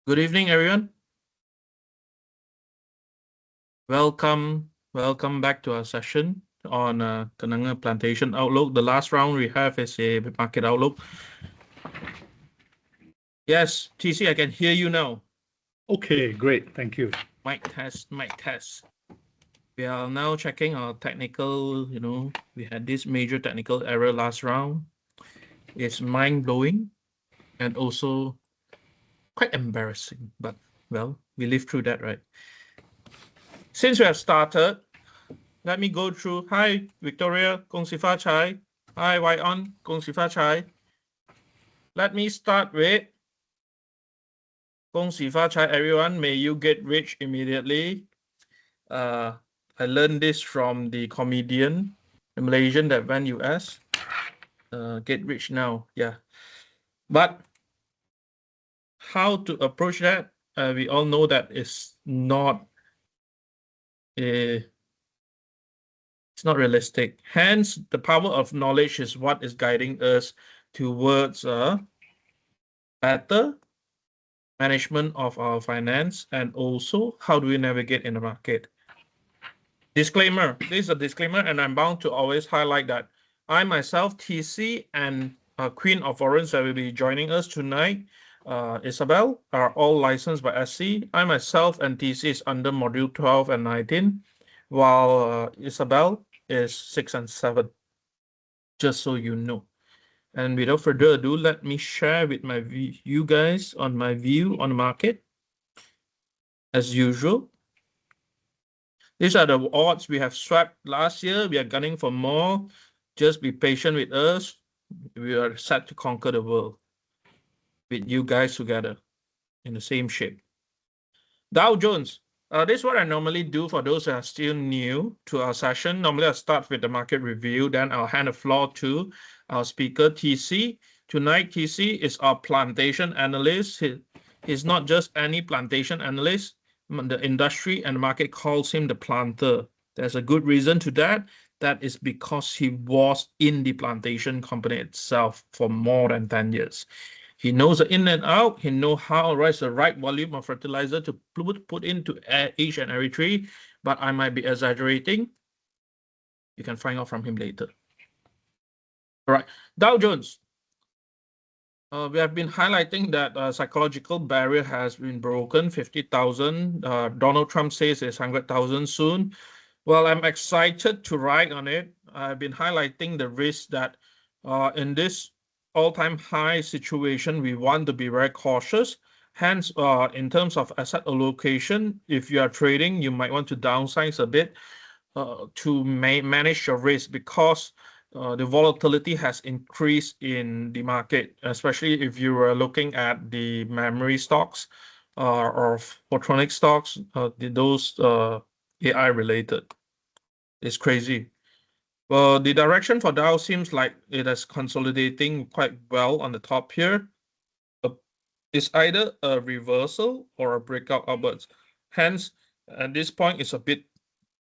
Good evening, everyone. Welcome back to our session on Kenanga Plantation Outlook. The last round we have is a market outlook. Yes, TC, I can hear you now. Okay, great. Thank you. Mic test, mic test. We are now checking our technical, we had this major technical error last round. It's mind-blowing and also quite embarrassing, but well, we lived through that, right? Since we have started, let me go through. Hi, Victoria, Kong Si Fa Chai. Hi, Wai On, Kong Si Fa Chai. Let me start with Kong Si Fa Chai, everyone. May you get rich immediately. I learned this from the comedian, the Malaysian that went US. Get rich now, yeah. But how to approach that? We all know that it's not realistic. Hence, the power of knowledge is what is guiding us towards better management of our finance, and also how do we navigate in the market. Disclaimer, this is a disclaimer, and I'm bound to always highlight that I myself, TC, and Queen of Warrants that will be joining us tonight, Isabelle, are all licensed by SC. I myself and TC is under module 12 and 19, while Isabelle is 6 and 7, just so you know. And without further ado, let me share with you guys on my view on the market. As usual, these are the odds we have swept last year. We are gunning for more. Just be patient with us. We are set to conquer the world with you guys together in the same shape. Dow Jones. This is what I normally do for those that are still new to our session. Normally, I'll start with the market review. Then I'll hand the floor to our speaker, TC. Tonight, TC is our plantation analyst. He's not just any plantation analyst. The industry and the market calls him the planter. There's a good reason to that. That is because he was in the plantation company itself for more than 10 years. He knows the in and out. He knows how to raise the right volume of fertilizer to put into each and every tree, but I might be exaggerating. You can find out from him later. All right, Dow Jones. We have been highlighting that psychological barrier has been broken, 50,000. Donald Trump says it's 100,000 soon. Well, I'm excited to ride on it. I've been highlighting the risk that in this all-time high situation, we want to be very cautious. Hence, in terms of asset allocation, if you are trading, you might want to downsize a bit to manage your risk, because the volatility has increased in the market, especially if you were looking at the memory stocks or photonic stocks, those AI related. It's crazy. Well, the direction for Dow seems like it is consolidating quite well on the top here. It's either a reversal or a breakout upwards. Hence, at this point, it's a bit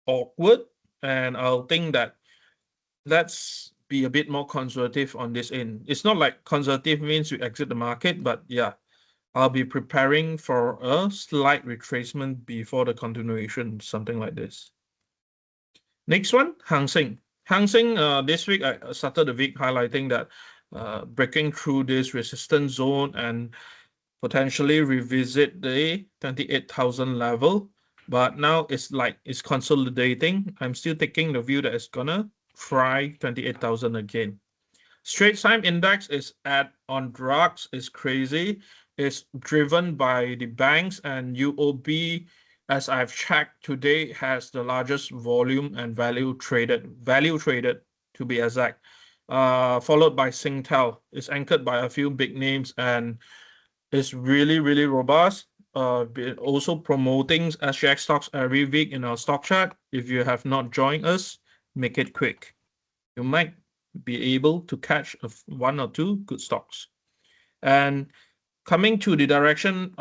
awkward, and I'll think that let's be a bit more conservative on this end. It's not like conservative means you exit the market, but yeah, I'll be preparing for a slight retracement before the continuation, something like this. Next one, Hang Seng. Hang Seng, this week I started the week highlighting that breaking through this resistance zone and potentially revisit the 28,000 level. But now it's like it's consolidating. I'm still taking the view that it's gonna try 28,000 again. Straits Time Index is on drugs. It's crazy. It's driven by the banks, and UOB, as I've checked today, has the largest volume and value traded to be exact. Followed by Singtel. It's anchored by a few big names and is really, really robust. Also promoting SGX stocks every week in our stock chart. If you have not joined us, make it quick. You might be able to catch one or two good stocks. And coming to the direction,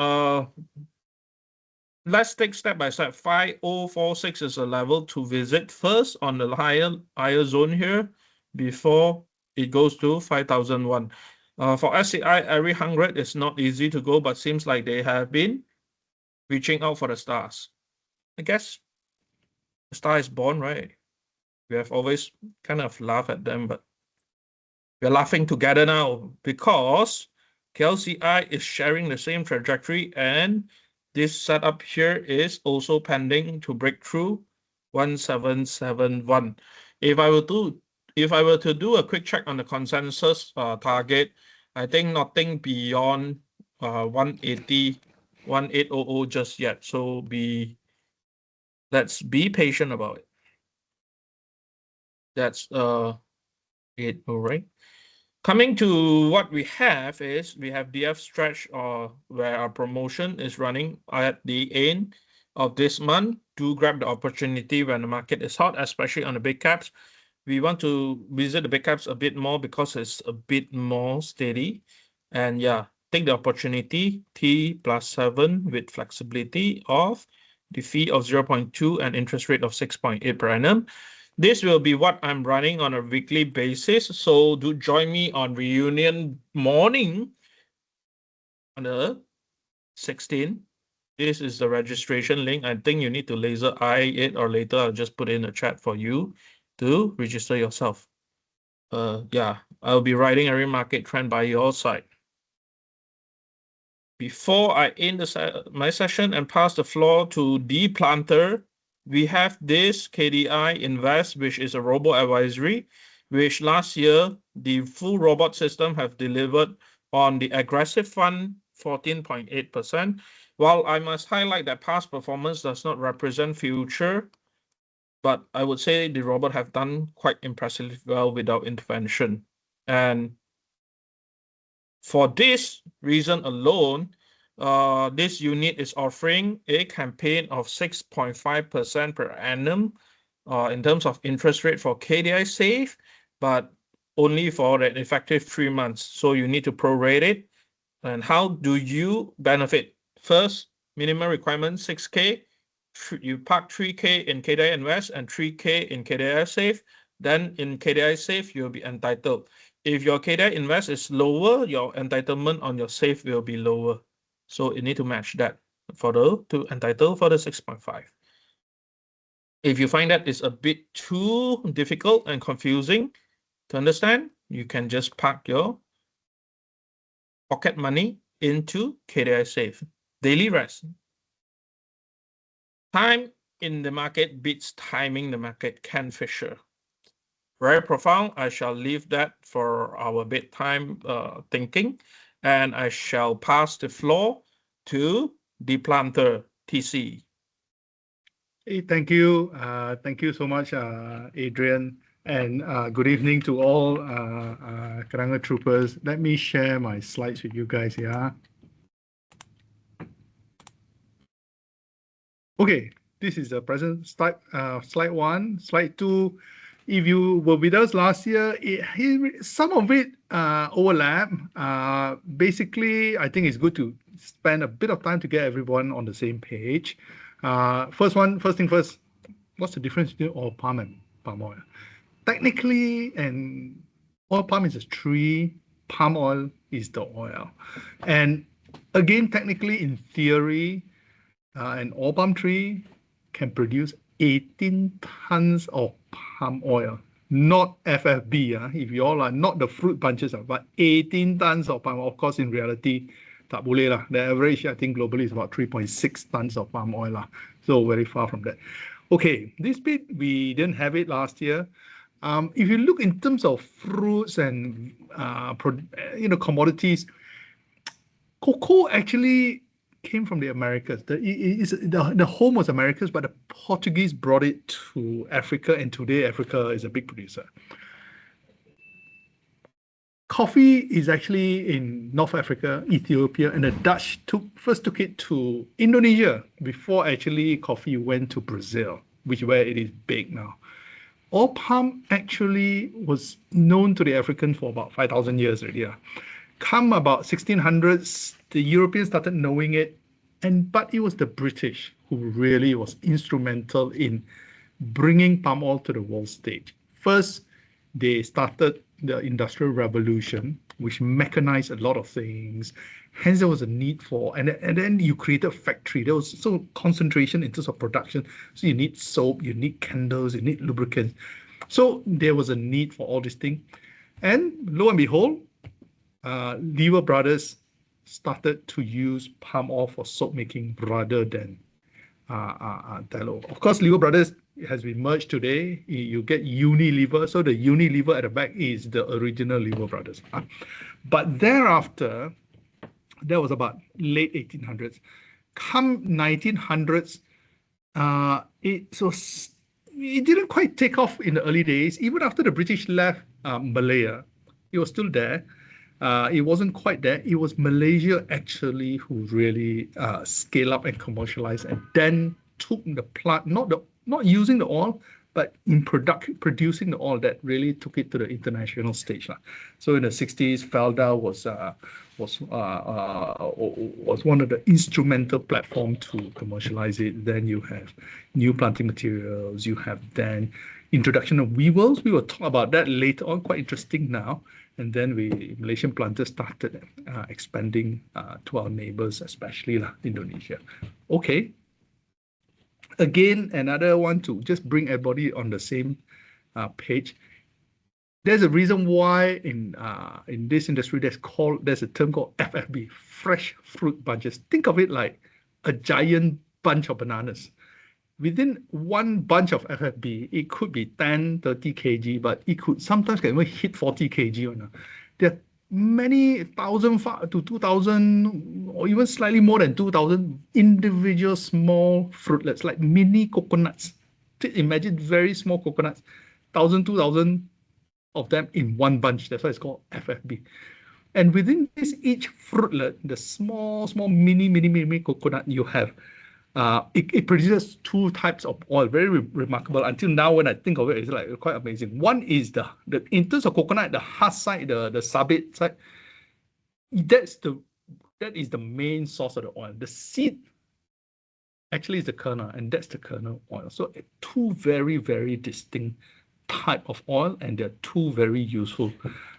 let's take step by step. 5046 is a level to visit first on the higher zone here before it goes to 5001. For SCI, every 100 is not easy to go, but seems like they have been reaching out for the stars. I guess the star is born, right? We have always kind of laughed at them, but we're laughing together now because KLCI is sharing the same trajectory, and this setup here is also pending to break through 1771. If I were to do a quick check on the consensus target, I think nothing beyond 180, 1800 just yet. So let's be patient about it. That's it, all right. Coming to what we have is we have DF stretch where our promotion is running at the end of this month. Do grab the opportunity when the market is hot, especially on the big caps. We want to visit the big caps a bit more because it's a bit more steady. And yeah, take the opportunity, T plus 7 with flexibility of the fee of 0.2 and interest rate of 6.8 per annum. This will be what I'm running on a weekly basis. So do join me on reunion morning on the 16th. This is the registration link. I think you need to laser eye it, or later I'll just put in a chat for you to register yourself. Yeah, I'll be riding every market trend by your side. Before I end my session and pass the floor to the planter, we have this KDI Invest, which is a robo-advisory, which last year, the full robot system have delivered on the aggressive fund 14.8%. While I must highlight that past performance does not represent future, but I would say the robot have done quite impressively well without intervention. And for this reason alone, this unit is offering a campaign of 6.5% per annum in terms of interest rate for KDI Safe, but only for an effective 3 months. So you need to prorate it. And how do you benefit? First, minimum requirement 6K. You park 3K in KDI Invest and 3K in KDI Safe. Then in KDI Safe, you'll be entitled. If your KDI Invest is lower, your entitlement on your Safe will be lower. So you need to match that to entitle for the 6.5. If you find that is a bit too difficult and confusing to understand, you can just park your pocket money into KDI Safe. Daily rest. Time in the market beats timing the market, Ken Fisher. Very profound. I shall leave that for our bedtime thinking, and I shall pass the floor to the planter, TC. Hey, thank you. Thank you so much, Adrian. And good evening to all Kenanga troopers. Let me share my slides with you guys here. Okay, this is the present slide 1. Slide 2, if you were with us last year, some of it overlap. Basically, I think it's good to spend a bit of time to get everyone on the same page. First thing first, what's the difference between oil palm and palm oil? Technically, and oil palm is a tree, palm oil is the oil. And again, technically, in theory, an oil palm tree can produce 18 tons of palm oil, not FFB. If you all are not the fruit bunches, but 18 tons of palm oil. Of course, in reality, tak boleh lah. The average, I think, globally is about 3.6 tons of palm oil lah. So very far from that. Okay, this bit, we didn't have it last year. If you look in terms of fruits and commodities, cocoa actually came from the Americas. The home was Americas, but the Portuguese brought it to Africa, and today Africa is a big producer. Coffee is actually in North Africa, Ethiopia, and the Dutch first took it to Indonesia before actually coffee went to Brazil, which is where it is big now. Oil palm actually was known to the African for about 5,000 years already. Come about 1600s, the Europeans started knowing it, but it was the British who really was instrumental in bringing palm oil to the world stage. First, they started the Industrial Revolution, which mechanized a lot of things. Hence, there was a need for, and then you created a factory. There was so concentration in terms of production. So you need soap, you need candles, you need lubricants. So there was a need for all these things. And lo and behold, Lever Brothers started to use palm oil for soap making rather than tallow. Of course, Lever Brothers has been merged today. You get Unilever. So the Unilever at the back is the original Lever Brothers. But thereafter, that was about late 1800s. Come 1900s, it didn't quite take off in the early days. Even after the British left Malaya, it was still there. It wasn't quite there. It was Malaysia actually who really scaled up and commercialized, and then took the plant, not using the oil, but in producing the oil, that really took it to the international stage. So in the 60s, Felda was one of the instrumental platform to commercialize it. Then you have new planting materials. You have then introduction of weevils. We will talk about that later on. Quite interesting now. And then Malaysian planters started expanding to our neighbors, especially Indonesia. Okay. Again, another one to just bring everybody on the same page. There's a reason why in this industry there's a term called FFB, fresh fruit bunches. Think of it like a giant bunch of bananas. Within one bunch of FFB, it could be 10, 30 kg, but it could sometimes can even hit 40 kg. There are many thousand to 2,000 or even slightly more than 2,000 individual small fruitlets, like mini coconuts. Imagine very small coconuts, 1,000, 2,000 of them in one bunch. That's why it's called FFB. And within this, each fruitlet, the small mini coconut you have, it produces two types of oil. Very remarkable. Until now, when I think of it, it's like quite amazing. One is the in terms of coconut, the hard side, the sabit side. That is the main source of the oil. The seed actually is the kernel, and that's the kernel oil. So two very, very distinct type of oil, and they're two very useful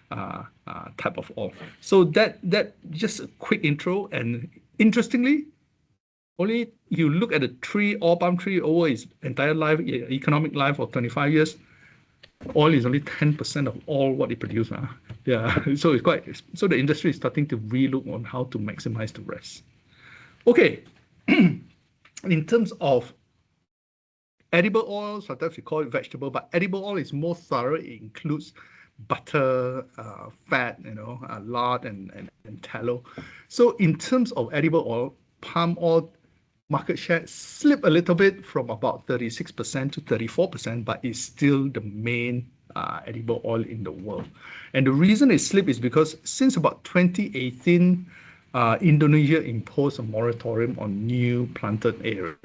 type of oil. So that just a quick intro. And interestingly, only you look at the tree, oil palm tree, over its entire life, economic life of 25 years, oil is only 10% of all what it produces. Yeah, so so the industry is starting to relook on how to maximize the rest. Okay, in terms of edible oil, sometimes we call it vegetable, but edible oil is more thorough. It includes butter, fat, lard, and tallow. So in terms of edible oil, palm oil market share slipped a little bit from about 36% to 34%, but it's still the main edible oil in the world. And the reason it slipped is because since about 2018, Indonesia imposed a moratorium on new planted area.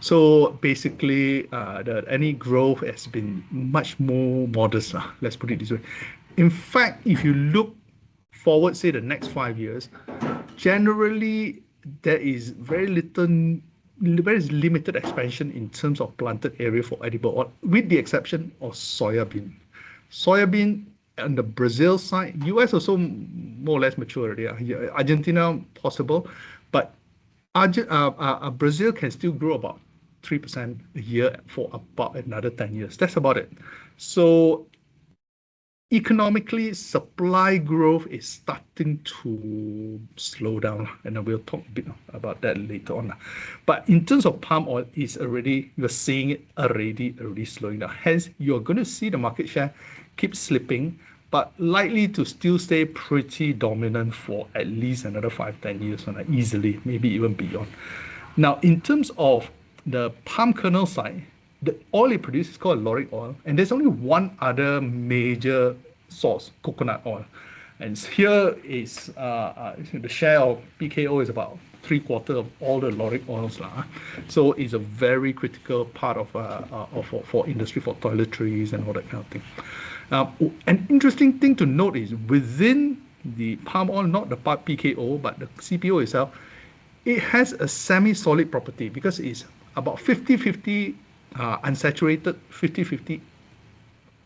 So basically, any growth has been much more modest. Let's put it this way. In fact, if you look forward, say the next 5 years, generally there is very limited expansion in terms of planted area for edible oil, with the exception of soybean. Soybean on the Brazil side, US also more or less mature already. Argentina possible, but Brazil can still grow about 3% a year for about another 10 years. That's about it. So economically, supply growth is starting to slow down, and we'll talk a bit about that later on. But in terms of palm oil, you're seeing it already slowing down. Hence, you're going to see the market share keep slipping, but likely to still stay pretty dominant for at least another 5-10 years, easily, maybe even beyond. Now, in terms of the palm kernel side, the oil it produces is called lauric oil, and there's only one other major source, coconut oil. And here is the share of PKO is about 3/4 of all the lauric oils. So it's a very critical part of for industry, for toiletries and all that kind of thing. An interesting thing to note is within the palm oil, not the PKO, but the CPO itself, it has a semi-solid property because it's about 50-50 unsaturated, 50-50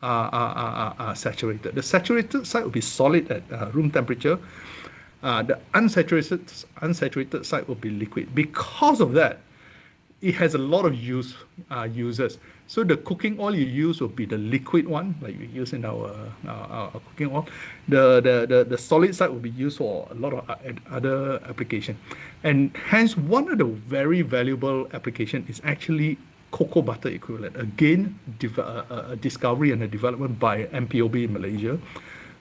saturated. The saturated side will be solid at room temperature. The unsaturated side will be liquid. Because of that, it has a lot of uses. So the cooking oil you use will be the liquid one, like we use in our cooking oil. The solid side will be used for a lot of other application, and hence one of the very valuable application is actually cocoa butter equivalent. Again, a discovery and a development by MPOB in Malaysia.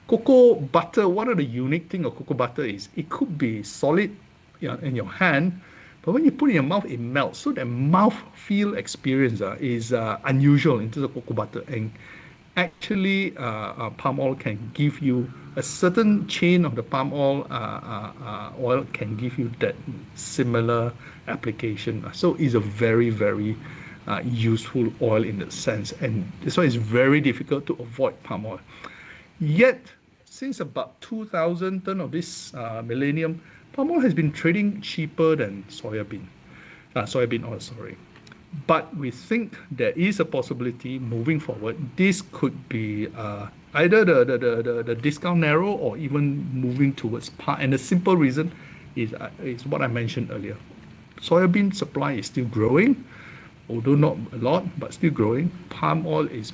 Cocoa butter, one of the unique thing of cocoa butter is it could be solid in your hand, but when you put it in your mouth, it melts. So the mouth feel experience is unusual in terms of cocoa butter. And actually, palm oil can give you a certain chain of the palm oil can give you that similar application. So it's a very, very useful oil in that sense. And that's why it's very difficult to avoid palm oil. Yet, since about 2000 turn of this millennium, palm oil has been trading cheaper than soybean oil, sorry. But we think there is a possibility moving forward. This could be either the discount narrow or even moving towards par. And the simple reason is what I mentioned earlier. Soybean supply is still growing, although not a lot, but still growing. Palm oil is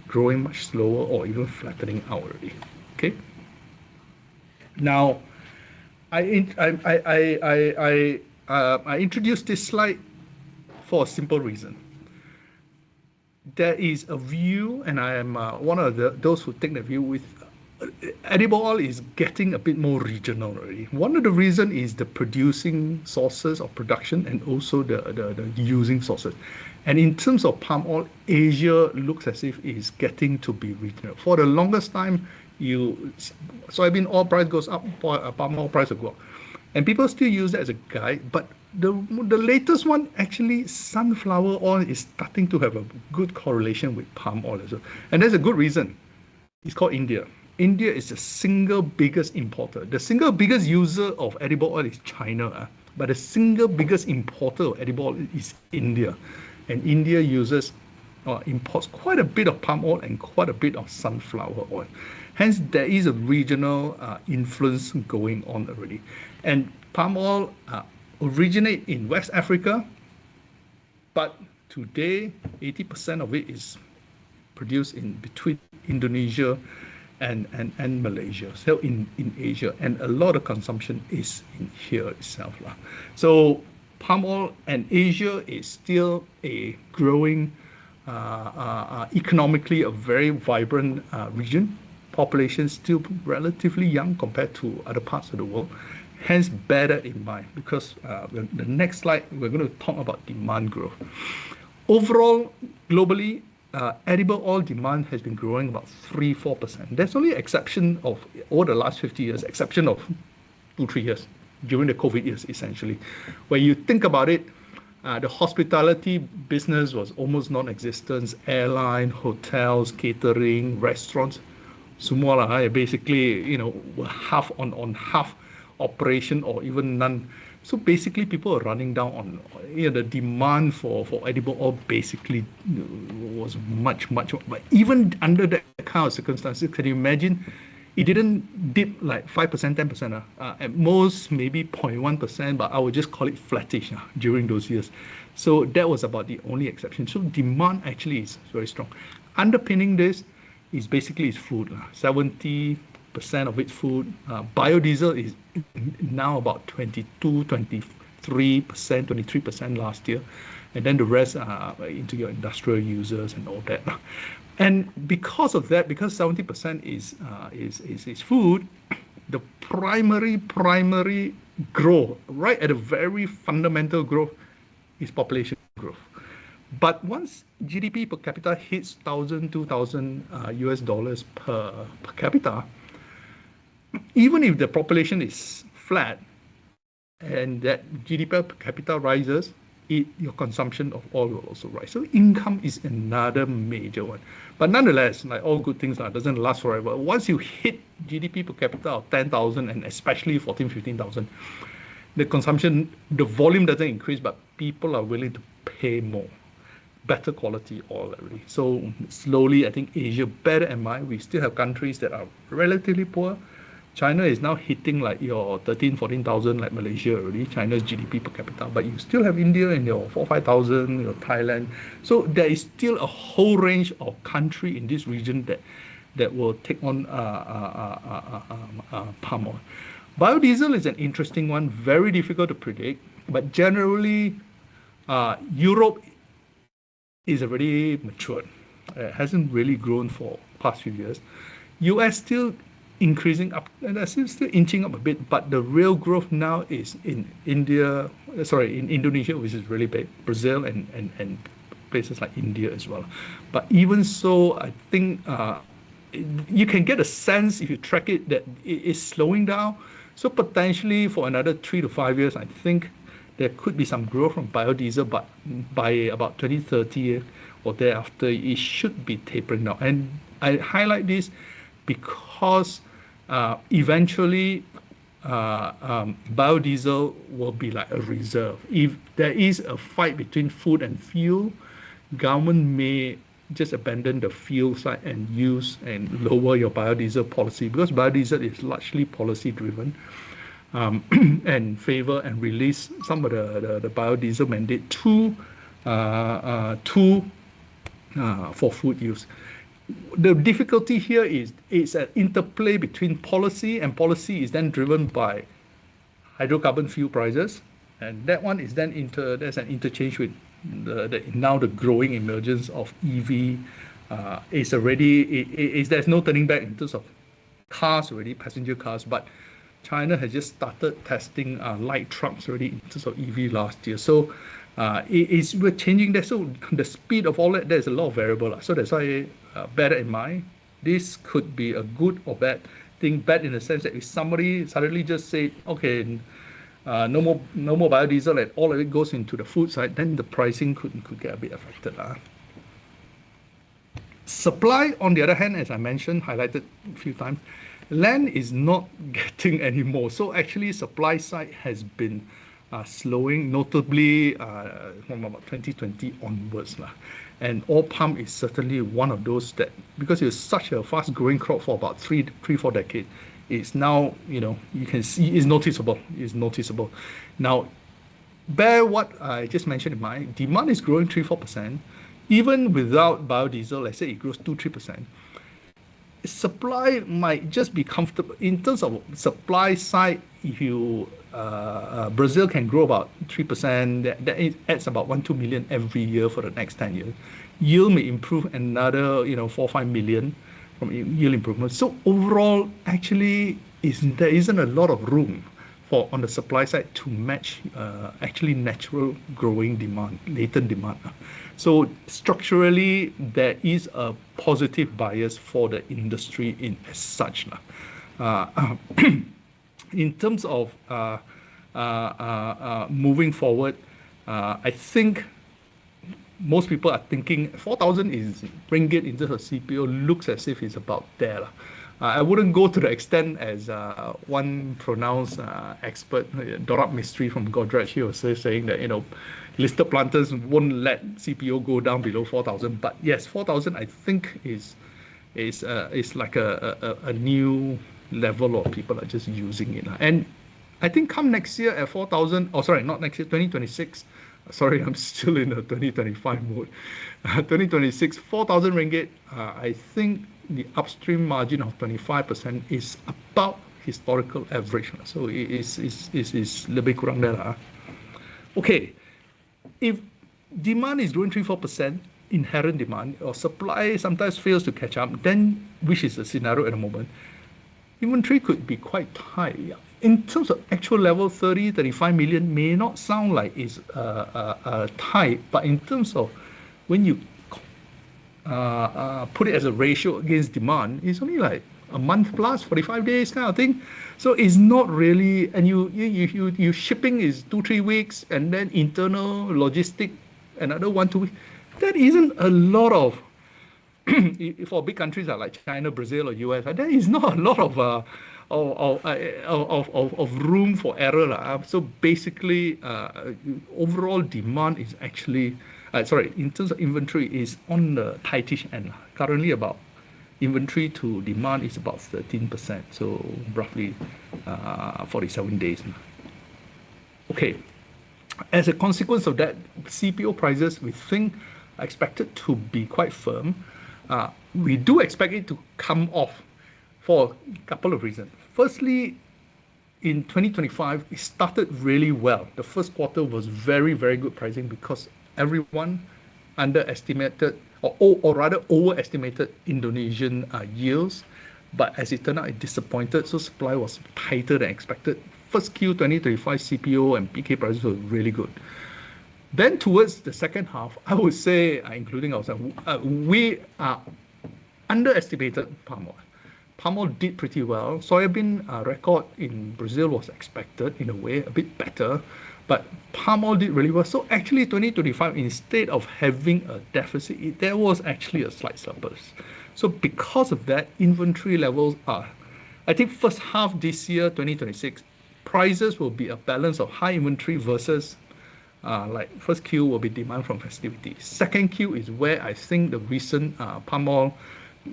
growing much slower or even flattening out already. Okay. Now, I introduced this slide for a simple reason. There is a view, and I am one of those who take the view with edible oil is getting a bit more regional already. One of the reasons is the producing sources of production and also the using sources. And in terms of palm oil, Asia looks as if it's getting to be regional. For the longest time, soybean oil price goes up, palm oil price will go up. And people still use that as a guide, but the latest one, actually, sunflower oil is starting to have a good correlation with palm oil as well. And there's a good reason. It's called India. India is the single biggest importer. The single biggest user of edible oil is China, but the single biggest importer of edible oil is India. And India imports quite a bit of palm oil and quite a bit of sunflower oil. Hence, there is a regional influence going on already. And palm oil originate in West Africa, but today 80% of it is produced in between Indonesia and Malaysia, so in Asia, and a lot of consumption is in here itself. So palm oil and Asia is still a growing, economically a very vibrant region. Population still relatively young compared to other parts of the world. Hence, bear that in mind, because the next slide, we're going to talk about demand growth. Overall, globally, edible oil demand has been growing about 3-4%. There's only exception of, over the last 50 years, exception of 2-3 years, during the COVID years, essentially. Where you think about it, the hospitality business was almost non-existent. Airline, hotels, catering, restaurants, semua lah, basically, were half on half operation or even none. So basically, people are running down on the demand for edible oil. Basically, was much. But even under that kind of circumstances, can you imagine? It didn't dip like 5%, 10%. At most, maybe 0.1%. But I would just call it flattish during those years. So that was about the only exception. So demand actually is very strong. Underpinning this is basically food. 70% of it food. Biodiesel is now about 22, 23%, 23% last year. And then the rest are into your industrial users and all that. And because of that, because 70% is food, the primary growth, right at the very fundamental growth, is population growth. But once GDP per capita hits $1,000, $2,000 per capita, even if the population is flat and that GDP per capita rises, your consumption of oil will also rise. So income is another major one. But nonetheless, like all good things, doesn't last forever. Once you hit GDP per capita of 10,000 and especially 14,000, 15,000, the consumption, the volume doesn't increase, but people are willing to pay more. better quality oil already. So slowly, I think Asia, better and my, we still have countries that are relatively poor. China is now hitting like your 13, 14,000 like Malaysia already, China's GDP per capita, but you still have India in your 4, 5,000, your Thailand. So there is still a whole range of country in this region that will take on palm oil. Biodiesel is an interesting one, very difficult to predict, but generally Europe is already matured. It hasn't really grown for past few years. US still increasing up, and still inching up a bit, but the real growth now is in in Indonesia, which is really big, Brazil and places like India as well. But even so, I think you can get a sense if you track it that it is slowing down. So potentially for another 3 to 5 years, I think there could be some growth from biodiesel, but by about 2030 or thereafter, it should be tapering down. And I highlight this because eventually biodiesel will be like a reserve. If there is a fight between food and fuel, government may just abandon the fuel side and use and lower your biodiesel policy, because biodiesel is largely policy driven, and favor and release some of the biodiesel mandate for food use. The difficulty here is it's an interplay between policy, and policy is then driven by hydrocarbon fuel prices, and that one is then there's an interchange with now the growing emergence of EV. There's no turning back in terms of cars already, passenger cars, but China has just started testing light trucks already in terms of EV last year. So we're changing that. So the speed of all that, there's a lot of variable. So that's why bear that in mind. This could be a good or bad thing. Bad in the sense that if somebody suddenly just say, okay, no more biodiesel, and all of it goes into the food side, then the pricing could get a bit affected. Supply, on the other hand, as I mentioned, highlighted a few times, land is not getting any more. So actually, supply side has been slowing, notably from about 2020 onwards. And oil palm is certainly one of those that, because it's such a fast growing crop for about 4 decades, it's now, you can see is noticeable. Now, bear what I just mentioned in mind, demand is growing 3-4%. Even without biodiesel, let's say it grows 2-3%. Supply might just be comfortable in terms of supply side. If you Brazil can grow about 3%, that adds about 1-2 million every year for the next 10 years. Yield may improve another 4-5 million from yield improvement. So overall, actually, there isn't a lot of room on the supply side to match actually natural growing demand, latent demand. So structurally, there is a positive bias for the industry as such. In terms of moving forward, I think most people are thinking 4,000 is ringgit in terms of CPO, looks as if it's about there. I wouldn't go to the extent as one pronounced expert, Dorab Mistry from Godrej, he was saying that listed planters won't let CPO go down below 4,000. But yes, 4,000 I think is like a new level of people are just using it. And I think come next year at 4,000, not next year, 2026. Sorry, I'm still in the 2025 mode. 2026, 4,000 ringgit. I think the upstream margin of 25% is about historical average. So it is lebih kurang there. Okay, if demand is growing 3-4%, inherent demand, or supply sometimes fails to catch up, then, which is the scenario at the moment, inventory could be quite high. In terms of actual level, 35 million may not sound like it's tight, but in terms of when you put it as a ratio against demand, it's only like a month plus, 45 days kind of thing. So it's not really, and you shipping is 2-3 weeks, and then internal logistic another 1-2 weeks. That isn't a lot of for big countries like China, Brazil, or US. There is not a lot of of room for error lah. So basically, overall demand is actually, sorry, in terms of inventory is on the tightish end. Currently about inventory to demand is about 13%, so roughly 47 days. Okay, as a consequence of that, CPO prices we think are expected to be quite firm. We do expect it to come off for a couple of reasons. Firstly, in 2025, it started really well. The first quarter was very, very good pricing because everyone underestimated or rather overestimated Indonesian yields. But as it turned out, it disappointed. So supply was tighter than expected. First Q 2025 CPO and PK prices were really good. Then towards the second half, I would say, including ourselves, we underestimated palm oil. Palm oil did pretty well. Soybean record in Brazil was expected in a way, a bit better, but palm oil did really well. So actually 2025, instead of having a deficit, there was actually a slight surplus. So because of that, inventory levels are, I think first half this year, 2026, prices will be a balance of high inventory versus like first Q will be demand from festivity. Second Q is where I think the recent palm oil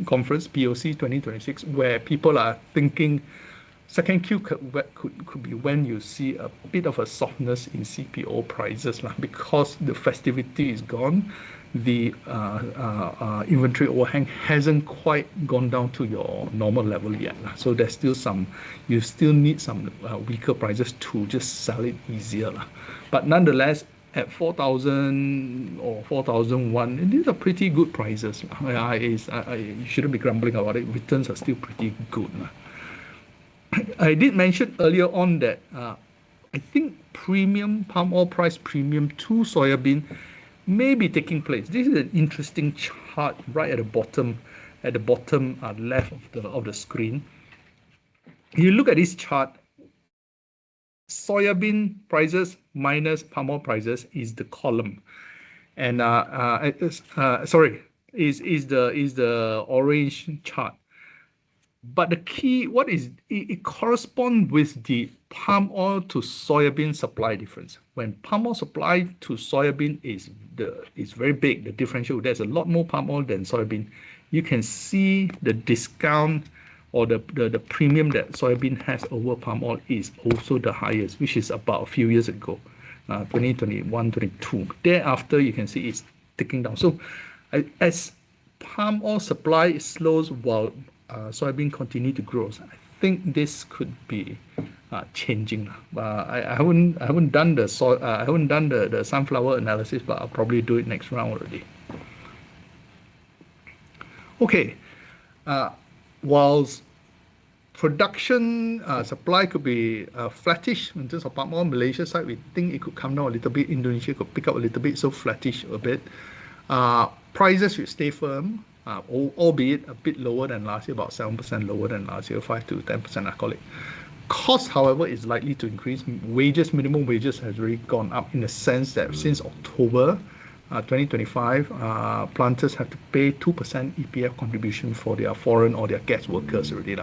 conference, POC 2026, where people are thinking second Q could be when you see a bit of a softness in CPO prices because the festivity is gone. The inventory overhang hasn't quite gone down to your normal level yet. So there's still some, you still need some weaker prices to just sell it easier. But nonetheless, at 4,000 or 4,001, these are pretty good prices. You shouldn't be grumbling about it. Returns are still pretty good. I did mention earlier on that I think premium, palm oil price premium to soybean may be taking place. This is an interesting chart right at the bottom left of the screen. You look at this chart, soybean prices minus palm oil prices is the column, and sorry, is the orange chart. But the key, what is it corresponds with the palm oil to soybean supply difference. When palm oil supply to soybean is very big, the differential, there's a lot more palm oil than soybean. You can see the discount or the premium that soybean has over palm oil is also the highest, which is about a few years ago, 2021, 22. Thereafter, you can see it's ticking down. So as palm oil supply slows while soybean continue to grow, so I think this could be changing. I haven't done the sunflower analysis, but I'll probably do it next round already. Okay, whilst production supply could be flattish in terms of palm oil, Malaysia side we think it could come down a little bit. Indonesia could pick up a little bit, so flattish a bit. Prices should stay firm. Albeit a bit lower than last year, about 7% lower than last year, 5 to 10% I call it. Cost, however, is likely to increase. Wages, minimum wages has really gone up in the sense that since October 2025, planters have to pay 2% EPF contribution for their foreign or their guest workers already.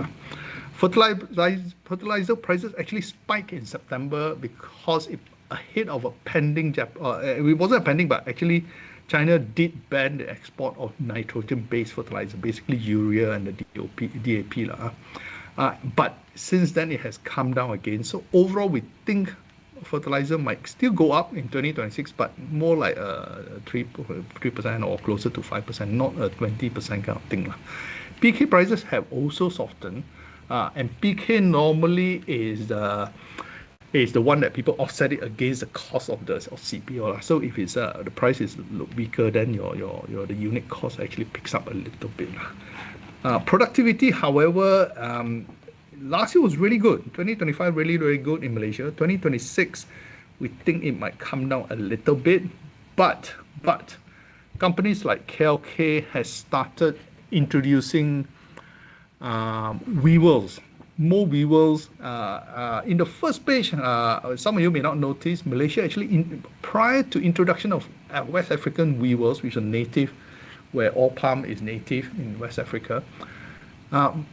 Fertilizer prices actually spiked in September because ahead of a pending, it wasn't a pending, but actually China did ban the export of nitrogen-based fertilizer, basically urea and the DAP. But since then, it has come down again. So overall, we think fertilizer might still go up in 2026, but more like 3% or closer to 5%, not a 20% kind of thing. PK prices have also softened, and PK normally is the one that people offset it against the cost of CPO. So if it's the price is weaker, then the unit cost actually picks up a little bit. Productivity, however, last year was really good. 2025 really, really good in Malaysia. 2026, we think it might come down a little bit, but companies like KLK has started introducing weevils. More weevils. In the first page, some of you may not notice, Malaysia actually, prior to introduction of West African weevils, which are native, where all palm is native in West Africa, Um,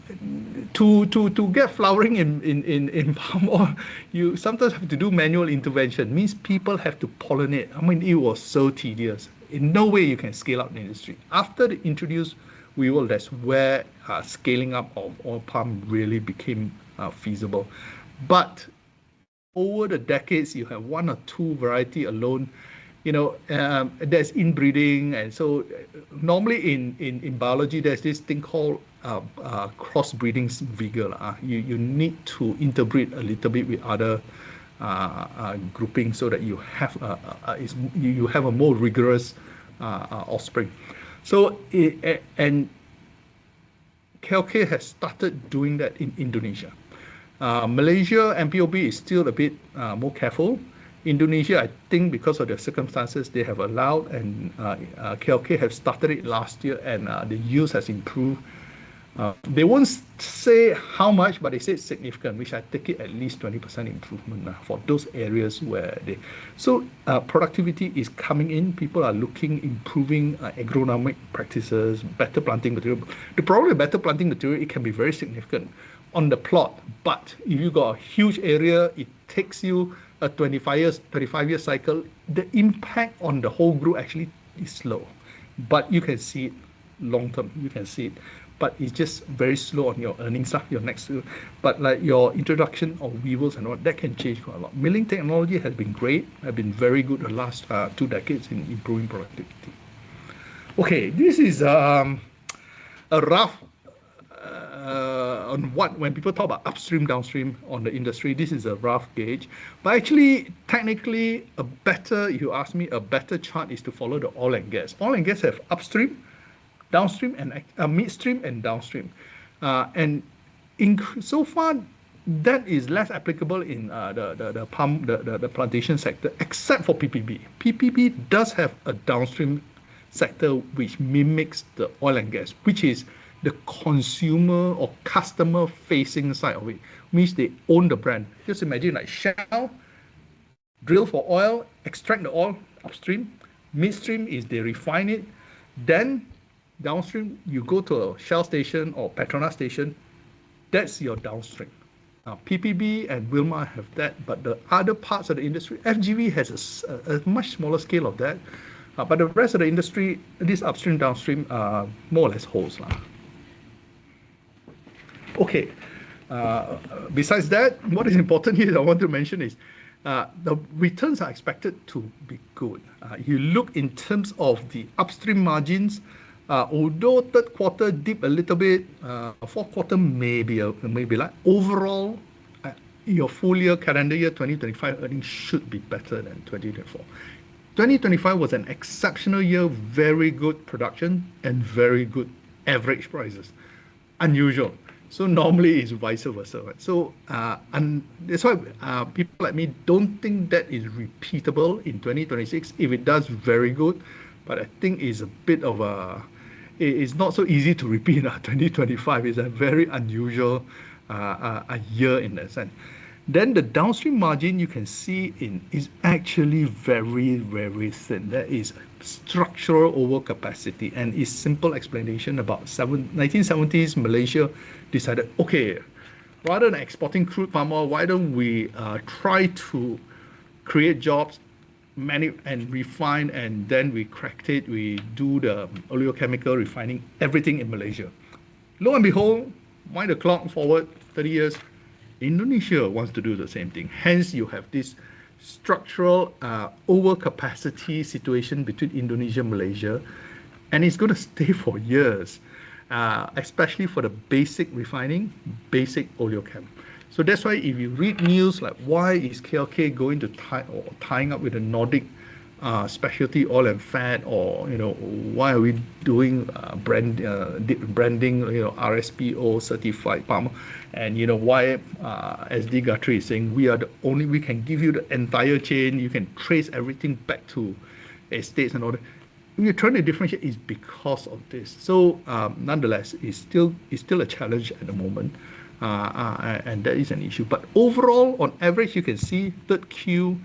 to get flowering in palm oil, you sometimes have to do manual intervention. Means people have to pollinate. I mean, it was so tedious. In no way you can scale up the industry. After they introduced weevil, that's where scaling up of oil palm really became feasible. But over the decades, you have one or two variety alone. There's inbreeding, and so normally in biology, there's this thing called crossbreeding vigor. You need to interbreed a little bit with other groupings so that you have you have a more rigorous offspring. So and KLK has started doing that in Indonesia. Malaysia MPOB is still a bit more careful. Indonesia, I think because of the circumstances, they have allowed, and KLK have started it last year, and the use has improved. They won't say how much, but they say it's significant, which I take it at least 20% improvement for those areas where they. So productivity is coming in. People are looking, improving agronomic practices, better planting material. The problem with better planting material, it can be very significant on the plot, but if you got a huge area, it takes you a 35-year cycle. The impact on the whole group actually is slow, but you can see it long term. You can see it, but it's just very slow on your earnings stuff. Your next, but like your introduction of weevils and all that can change quite a lot. Milling technology has been great. Have been very good the last 2 decades in improving productivity. Okay, this is a rough on what when people talk about upstream, downstream on the industry, this is a rough gauge. But actually, technically, if you ask me, a better chart is to follow the oil and gas. Oil and gas have upstream, downstream, and midstream and downstream. And so far, that is less applicable in the plantation sector, except for PPB. PPB does have a downstream sector which mimics the oil and gas, which is the consumer or customer facing side of it, means they own the brand. Just imagine like Shell, drill for oil, extract the oil upstream. Midstream is they refine it. Then downstream, you go to a Shell station or Petronas station. That's your downstream. Now, PPB and Wilmar have that, but the other parts of the industry, FGV has a much smaller scale of that. But the rest of the industry, this upstream, downstream, more or less holds. Okay. Besides that, what is important here I want to mention is the returns are expected to be good. You look in terms of the upstream margins, although third quarter dipped a little bit, fourth quarter maybe like overall, your full year calendar year 2025 earnings should be better than 2024. 2025 was an exceptional year, very good production and very good average prices. Unusual. So normally it's vice versa. Right? So and that's why people like me don't think that is repeatable in 2026. If it does, very good. But I think it's a bit of it's not so easy to repeat. 2025 is a very unusual a year in that sense. Then the downstream margin you can see is actually very, very thin. That is structural overcapacity, and its simple explanation about 1970s Malaysia decided, okay, rather than exporting crude palm oil, why don't we try to create jobs, and refine, and then we cracked it. We do the oleochemical refining, everything in Malaysia. Lo and behold, wind the clock forward 30 years. Indonesia wants to do the same thing. Hence, you have this structural overcapacity situation between Indonesia and Malaysia, and it's going to stay for years, especially for the basic refining, basic oleochem. So that's why if you read news like why is KLK going to tying up with the Nordic specialty oil and fat, or why are we doing branding, RSPO certified palm, and why SD Guthrie is saying we can give you the entire chain, you can trace everything back to estates and all that. We're trying to differentiate is because of this. So nonetheless, it's still a challenge at the moment, and that is an issue. But overall, on average, you can see third Q.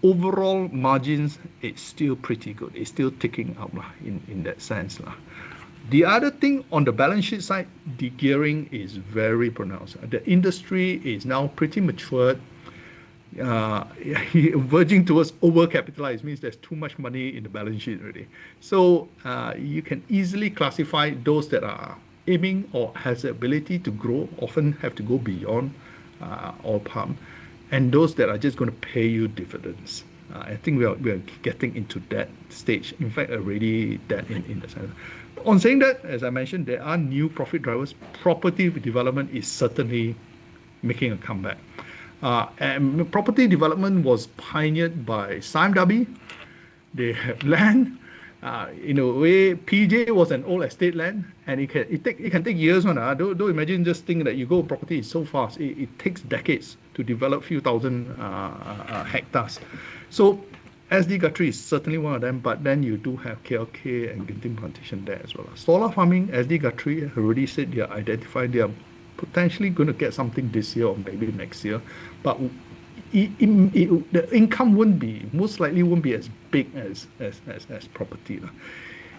Overall margins, it's still pretty good. It's still ticking up in that sense. The other thing on the balance sheet side, the gearing is very pronounced. The industry is now pretty matured, uh, verging towards overcapitalized, means there's too much money in the balance sheet already. So you can easily classify those that are aiming or has the ability to grow, often have to go beyond oil palm, and those that are just going to pay you dividends. I think we are getting into that stage. In fact, already that in the sense. On saying that, as I mentioned, there are new profit drivers. Property development is certainly making a comeback. And property development was pioneered by Sime Darby. They have land. In a way, PJ was an old estate land, and it can take years. Don't imagine just thinking that you go property is so fast. It takes decades to develop few thousand hectares. So SD Guthrie is certainly one of them, but then you do have KLK and Genting Plantation there as well. Solar farming, SD Guthrie already said they are identified. They are potentially going to get something this year or maybe next year, but the income most likely won't be as big as property.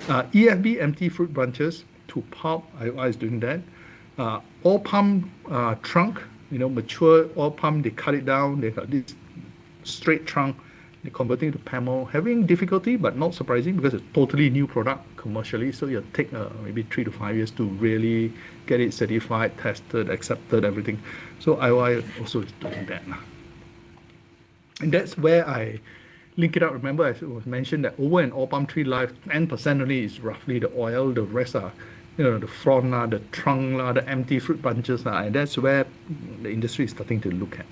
EFB, empty fruit branches to pulp, IOI is doing that. Oil palm trunk, mature oil palm, they cut it down, they got this straight trunk, they're converting to PAMO, having difficulty, but not surprising because it's totally new product commercially. So it'll take maybe 3 to 5 years to really get it certified, tested, accepted, everything. So IOI also is doing that. And that's where I link it up. Remember, as it was mentioned, that over an oil palm tree life, 10% only is roughly the oil, the rest are the frond, the trunk, the empty fruit branches, and that's where the industry is starting to look at.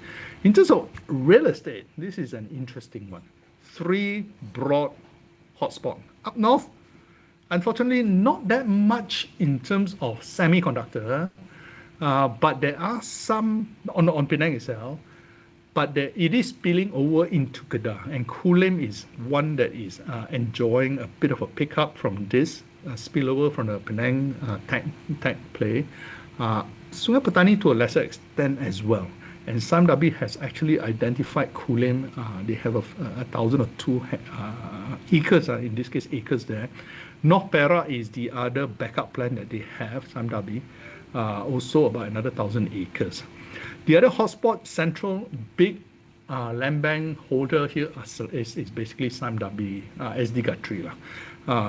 In terms of real estate, this is an interesting one. 3 broad hotspots. Up north, unfortunately, not that much in terms of semiconductor, but there are some on Penang itself, but it is spilling over into Kedah, and Kulim is one that is enjoying a bit of a pickup from this spillover from the Penang tech play. Sungai Petani to a lesser extent as well. And Sime Darby has actually identified Kulim. They have 1,002 acres, in this case acres there. North Perak is the other backup plan that they have, Sime Darby, also about another 1,000 acres. The other hotspot, central, big land bank holder here is basically Sime Darby, SD Guthrie.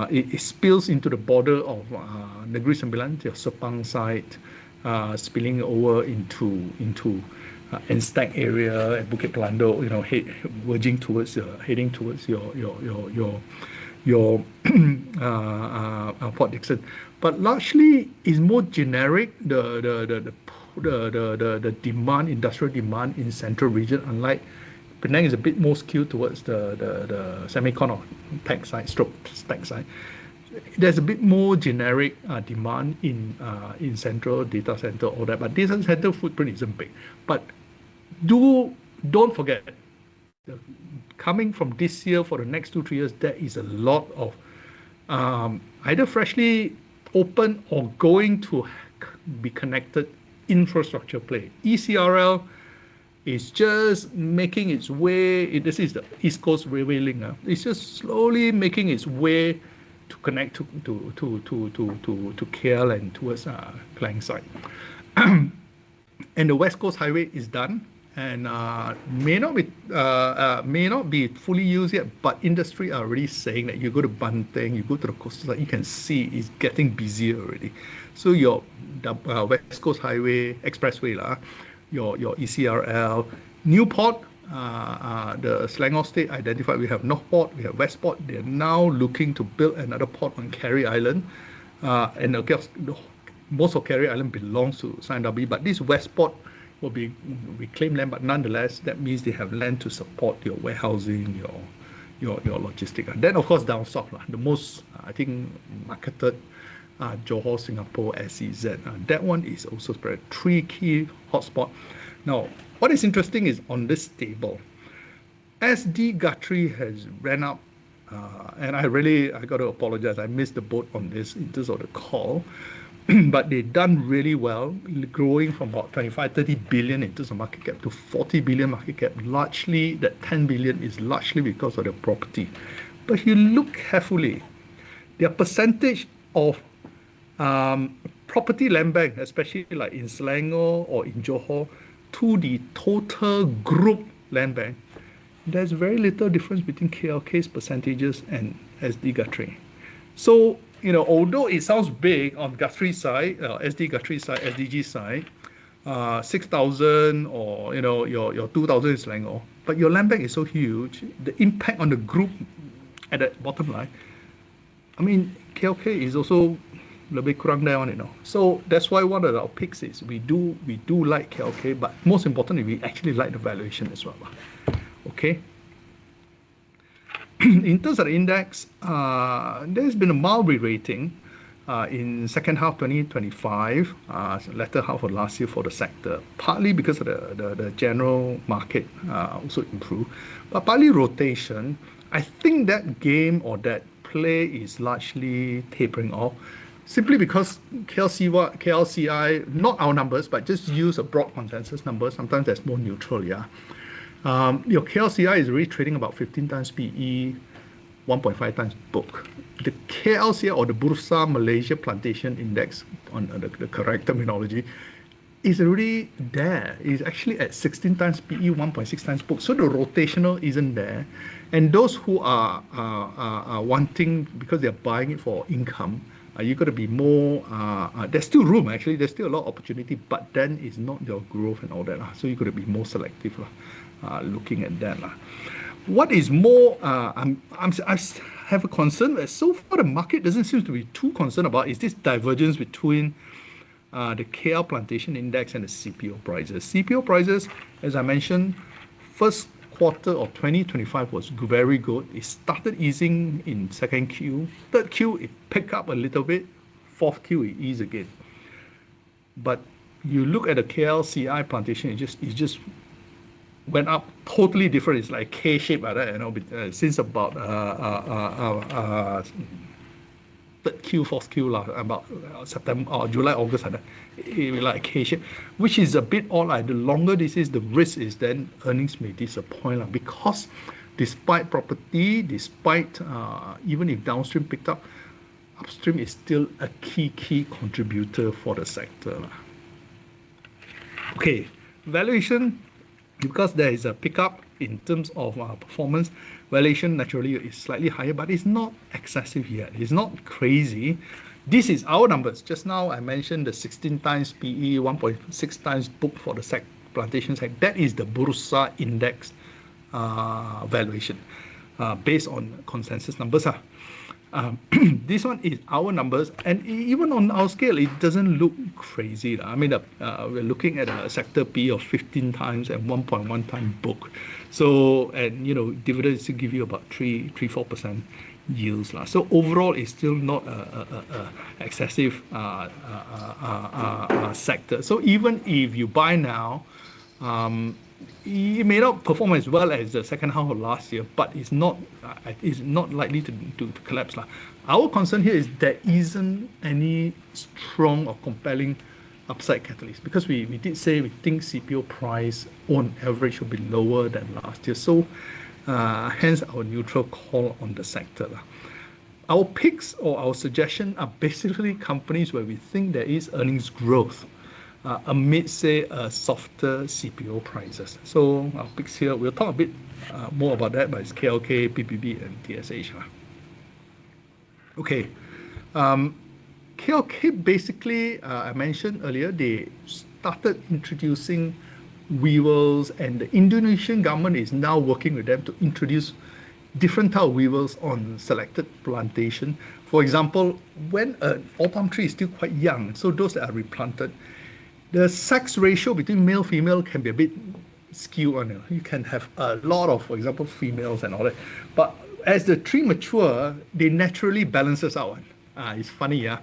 It spills into the border of Negeri Sembilan, your Sepang site, spilling over into Enstag area at Bukit Pelando, verging towards heading towards your Port Dickson, but largely is more generic. The demand, industrial demand in central region, unlike Penang, is a bit more skewed towards the semicon or tech side, stack side. There's a bit more generic demand in central data center, all that, but data center footprint isn't big. But don't forget, coming from this year for the next 2-3 years, there is a lot of either freshly open or going to be connected infrastructure play. ECRL is just making its way. This is the East Coast Railway link. It's just slowly making its way to connect to KL and towards Klang side. And the West Coast Highway is done and may not be fully used yet, but industry are already saying that you go to Banteng, you go to the coastal side, you can see it's getting busier already. So your West Coast Highway, Expressway, your ECRL, Newport, the Selangor State identified, we have Northport, we have Westport. They're now looking to build another port on Carey Island. And of course, most of Carey Island belongs to Sime Darby, but this Westport will be reclaimed land, but nonetheless, that means they have land to support your warehousing, your logistics. And then, of course, down south, the most, I think, marketed Johor, Singapore, SEZ. That one is also spread. 3 key hotspots. Now, what is interesting is on this table, SD Guthrie has ran up, and I got to apologize. I missed the boat on this in terms of the call, but they've done really well, growing from about 25-30 billion in terms of market cap to 40 billion market cap. Largely, that 10 billion is largely because of the property. But if you look carefully, their percentage of Property land bank, especially like in Selangor or in Johor, to the total group land bank, there's very little difference between KLK's percentages and SD Guthrie. So, although it sounds big on Guthrie side, SD Guthrie side, SDG side, 6,000 or, your 2,000 is Selangor, but your land bank is so huge, the impact on the group at the bottom line, I mean, KLK is also lebih kurang there on, So that's why one of our picks is we do like KLK, but most importantly, we actually like the valuation as well. Okay. In terms of the index, there's been a mild re-rating in second half 2025, latter half of last year for the sector, partly because of the general market also improved, but partly rotation. I think that game or that play is largely tapering off, simply because KLCI, not our numbers, but just use a broad consensus number. Sometimes that's more neutral, yeah. Your KLCI is already trading about 15 times PE, 1.5 times book. The KLCI or the Bursa Malaysia Plantation Index, on the correct terminology, is already there. It's actually at 16 times PE, 1.6 times book. So the rotational isn't there. And those who are wanting, because they're buying it for income, you got to be more, there's still room actually, there's still a lot of opportunity, but then it's not your growth and all that. So you got to be more selective looking at that. What is more, I have a concern that so far the market doesn't seem to be too concerned about is this divergence between the KL Plantation Index and the CPO prices. CPO prices, as I mentioned, first quarter of 2025 was very good. It started easing in second Q. Third Q, it picked up a little bit. Fourth Q, it eased again. But you look at the KLCI plantation, it just went up totally different. It's like K-shape like that, since about third Q, fourth Q, about September or July, August, like K-shape, which is a bit odd. The longer this is, the risk is then earnings may disappoint, because despite property, despite even if downstream picked up, upstream is still a key contributor for the sector. Okay, valuation, because there is a pickup in terms of performance, valuation naturally is slightly higher, but it's not excessive yet. It's not crazy. This is our numbers. Just now I mentioned the 16 times PE, 1.6 times book for the plantation sector. That is the Bursa Index valuation based on consensus numbers. This one is our numbers, and even on our scale, it doesn't look crazy. I mean, we're looking at a sector P of 15 times and 1.1 times book. So, and dividends to give you about 3-4% yields. So overall, it's still not a excessive sector. So even if you buy now, it may not perform as well as the second half of last year, but it's not likely to collapse. Our concern here is there isn't any strong or compelling upside catalyst, because we did say we think CPO price on average will be lower than last year. So hence our neutral call on the sector. Our picks or our suggestion are basically companies where we think there is earnings growth amid, say, softer CPO prices. So our picks here, we'll talk a bit more about that, but it's KLK, PPB, and TSH. Okay. KLK basically, I mentioned earlier, they started introducing weevils, and the Indonesian government is now working with them to introduce different type of weevils on selected plantation. For example, when an old palm tree is still quite young, so those that are replanted, the sex ratio between male female can be a bit skewed on it. You can have a lot of, for example, females and all that. But as the tree mature, they naturally balances out. It's funny, yeah.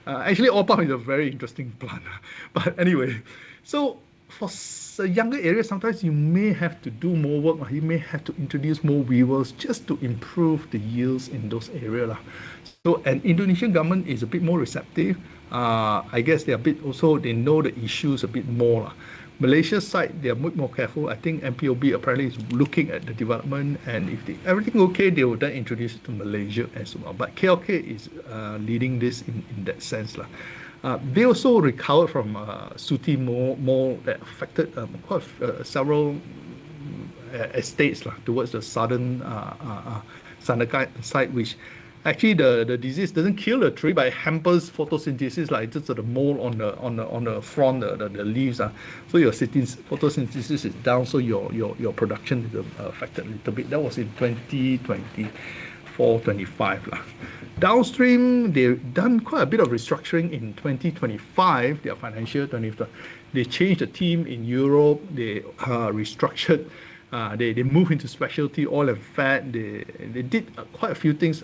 Actually, old palm is a very interesting plant. But anyway, so for a younger area, sometimes you may have to do more work, or you may have to introduce more weevils just to improve the yields in those areas. So, an Indonesian government is a bit more receptive. I guess they're a bit also, they know the issues a bit more. Malaysia side, they are much more careful. I think MPOB apparently is looking at the development, and if everything okay, they will then introduce it to Malaysia as well. But KLK is leading this in that sense. They also recovered from Suti Mall that affected several estates towards the southern Sandakai side, which actually the disease doesn't kill the tree, but it hampers photosynthesis, like just the mold on the front, the leaves. So your photosynthesis is down, so your production is affected a little bit. That was in 2024, 25. Downstream, they've done quite a bit of restructuring in 2025, their financial 25. They changed the team in Europe, they restructured, they moved into specialty oil and fat, they did quite a few things,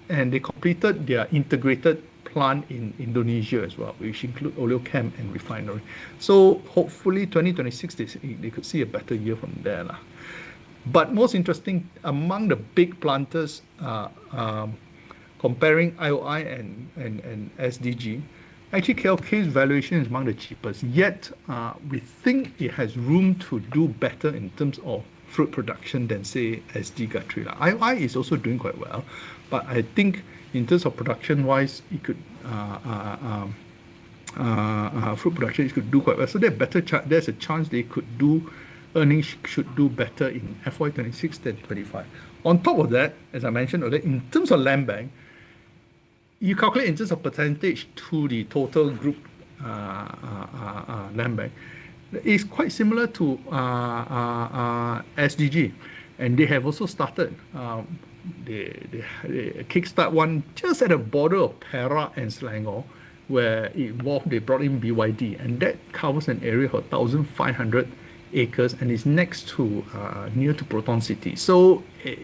and they completed their integrated plant in Indonesia as well, which include oleochem and refinery. So hopefully 2026, they could see a better year from there. But most interesting, among the big planters, comparing IOI and SDG, actually KLK's valuation is among the cheapest, yet we think it has room to do better in terms of fruit production than say SD Guthrie. IOI is also doing quite well, but I think in terms of production wise, it could fruit production it could do quite well. So there's a chance they could do earnings should do better in FY26 than 25. On top of that, as I mentioned earlier, in terms of land bank, you calculate in terms of percentage to the total group land bank. It's quite similar to SDG, and they have also started. They kickstart one just at the border of Perak and Selangor, where they brought in BYD, and that covers an area of 1,500 acres and is next to near to Proton City. So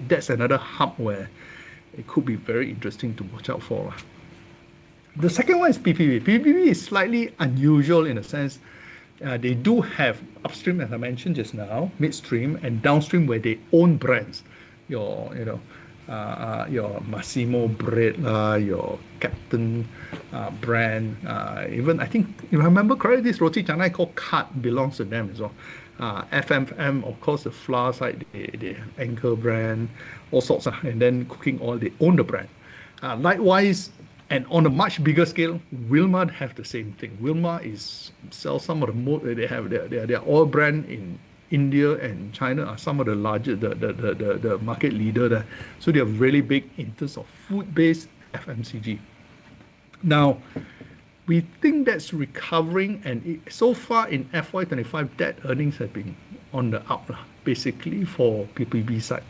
that's another hub where it could be very interesting to watch out for. The second one is PPB. PPB is slightly unusual in a sense. They do have upstream, as I mentioned just now, midstream, and downstream where they own brands. Your Massimo bread, your Captain brand. Even I think, if I remember correctly, this roti canai called Cut belongs to them as well. FMM, of course, the flour side, they Anchor brand, all sorts, and then cooking oil, they own the brand. Likewise, and on a much bigger scale, Wilmar have the same thing. Wilmar sells some of the most, they have their oil brand in India and China are some of the largest, the market leader there. So they are really big in terms of food-based FMCG. Now, we think that's recovering, and so far in FY25, that earnings have been on the up, basically for PPB side.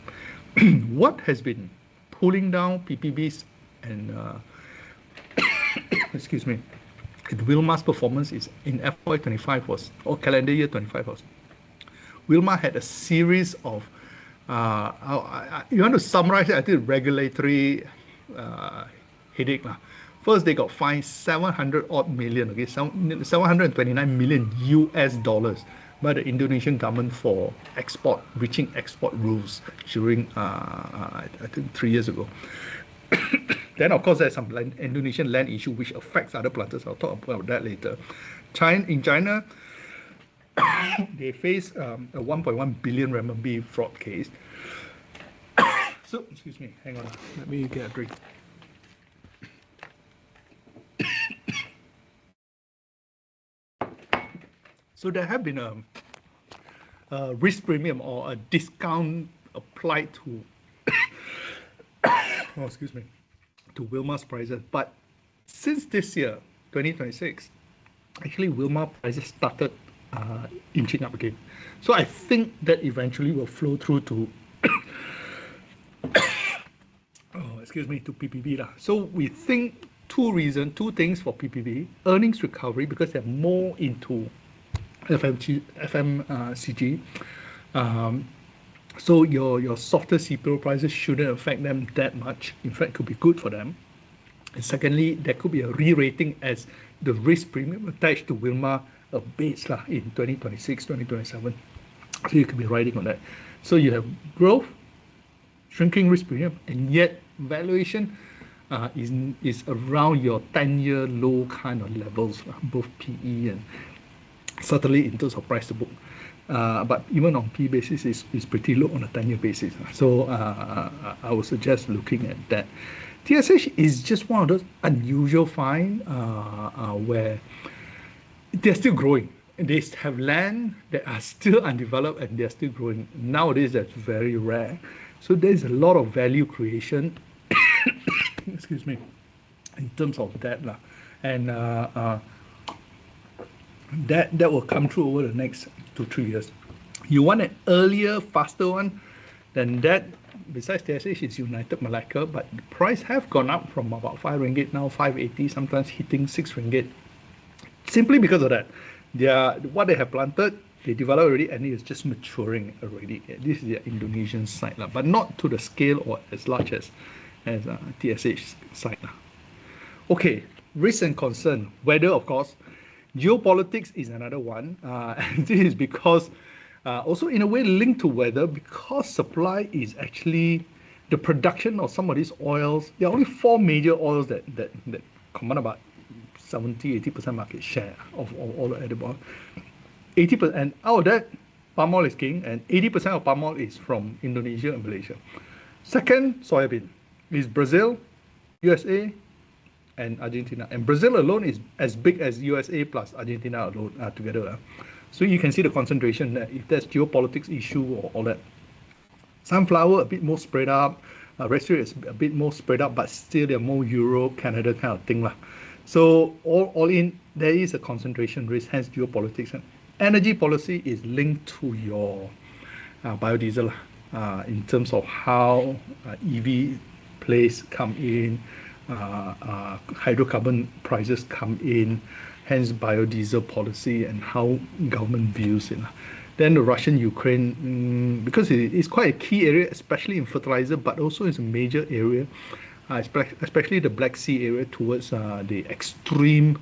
What has been pulling down PPB's and excuse me, Wilmar's performance is in FY25 or calendar year 25 was. Wilmar had a series of, you want to summarize it, I think regulatory headache. First, they got fined 700 odd million, okay, 729 million US dollars by the Indonesian government for breaching export rules during, I think 3 years ago. Then, of course, there's some Indonesian land issue which affects other planters. I'll talk about that later. In China, they face a 1.1 billion renminbi fraud case. So, excuse me, hang on, let me get a drink. So there have been a risk premium or a discount applied to, oh, excuse me, to Wilmar's prices. But since this year, 2026, actually Wilmar prices started inching up again. So I think that eventually will flow through to, oh, excuse me, to PPB. So we two things for PPB: earnings recovery because they're more into FMCG. So your softer CPO prices shouldn't affect them that much. In fact, could be good for them. And secondly, there could be a re-rating as the risk premium attached to Wilmar abates in 2026, 2027. So you could be riding on that. So you have growth, shrinking risk premium, and yet valuation is around your 10-year low kind of levels, both PE certainly in terms of price to book. But even on P basis is pretty low on a 10-year basis. So I would suggest looking at that. TSH is just one of those unusual find where they're still growing. They have land that are still undeveloped and they're still growing. Nowadays, that's very rare. So there's a lot of value creation, excuse me, in terms of that. And that will come through over the next 2-3 years. You want an earlier, faster one, then that, besides TSH, is United Malacca, but the price have gone up from about 5 ringgit, now 5.80, sometimes hitting 6 ringgit. Simply because of that. What they have planted, they developed already, and it is just maturing already. This is the Indonesian side, but not to the scale or as large as TSH side. Okay, risk and concern. Weather, of course. Geopolitics is another one. And this is because, also in a way linked to weather, because supply is actually the production of some of these oils. There are only 4 major oils that command about 70-80% market share of all the edible. 80%, and out of that, palm oil is king, and 80% of palm oil is from Indonesia and Malaysia. Second, soybean is Brazil, USA, and Argentina. And Brazil alone is as big as USA plus Argentina alone together. So you can see the concentration there, if there's geopolitics issue or all that. Sunflower a bit more spread up, rapeseed is a bit more spread up, but still they're more Europe, Canada kind of thing. So all in, there is a concentration risk, hence geopolitics. And energy policy is linked to your biodiesel in terms of how EV plays come in, hydrocarbon prices come in, hence biodiesel policy and how government views it. Then the Russian-Ukraine, because it is quite a key area, especially in fertilizer, but also it's a major area, especially the Black Sea area towards the extreme,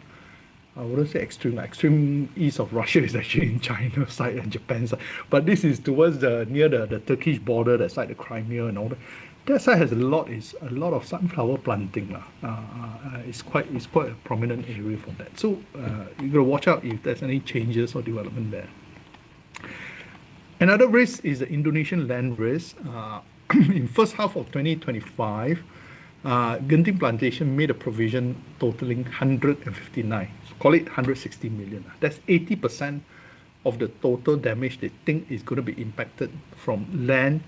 I wouldn't say extreme east of Russia is actually in China side and Japan side, but this is towards near the Turkish border, that side, the Crimea and all that. That side has a lot of sunflower planting. It's quite a prominent area for that. So you got to watch out if there's any changes or development there. Another risk is the Indonesian land risk. In first half of 2025, Genting Plantation made a provision totaling 159, so call it 160 million. That's 80% of the total damage they think is going to be impacted from land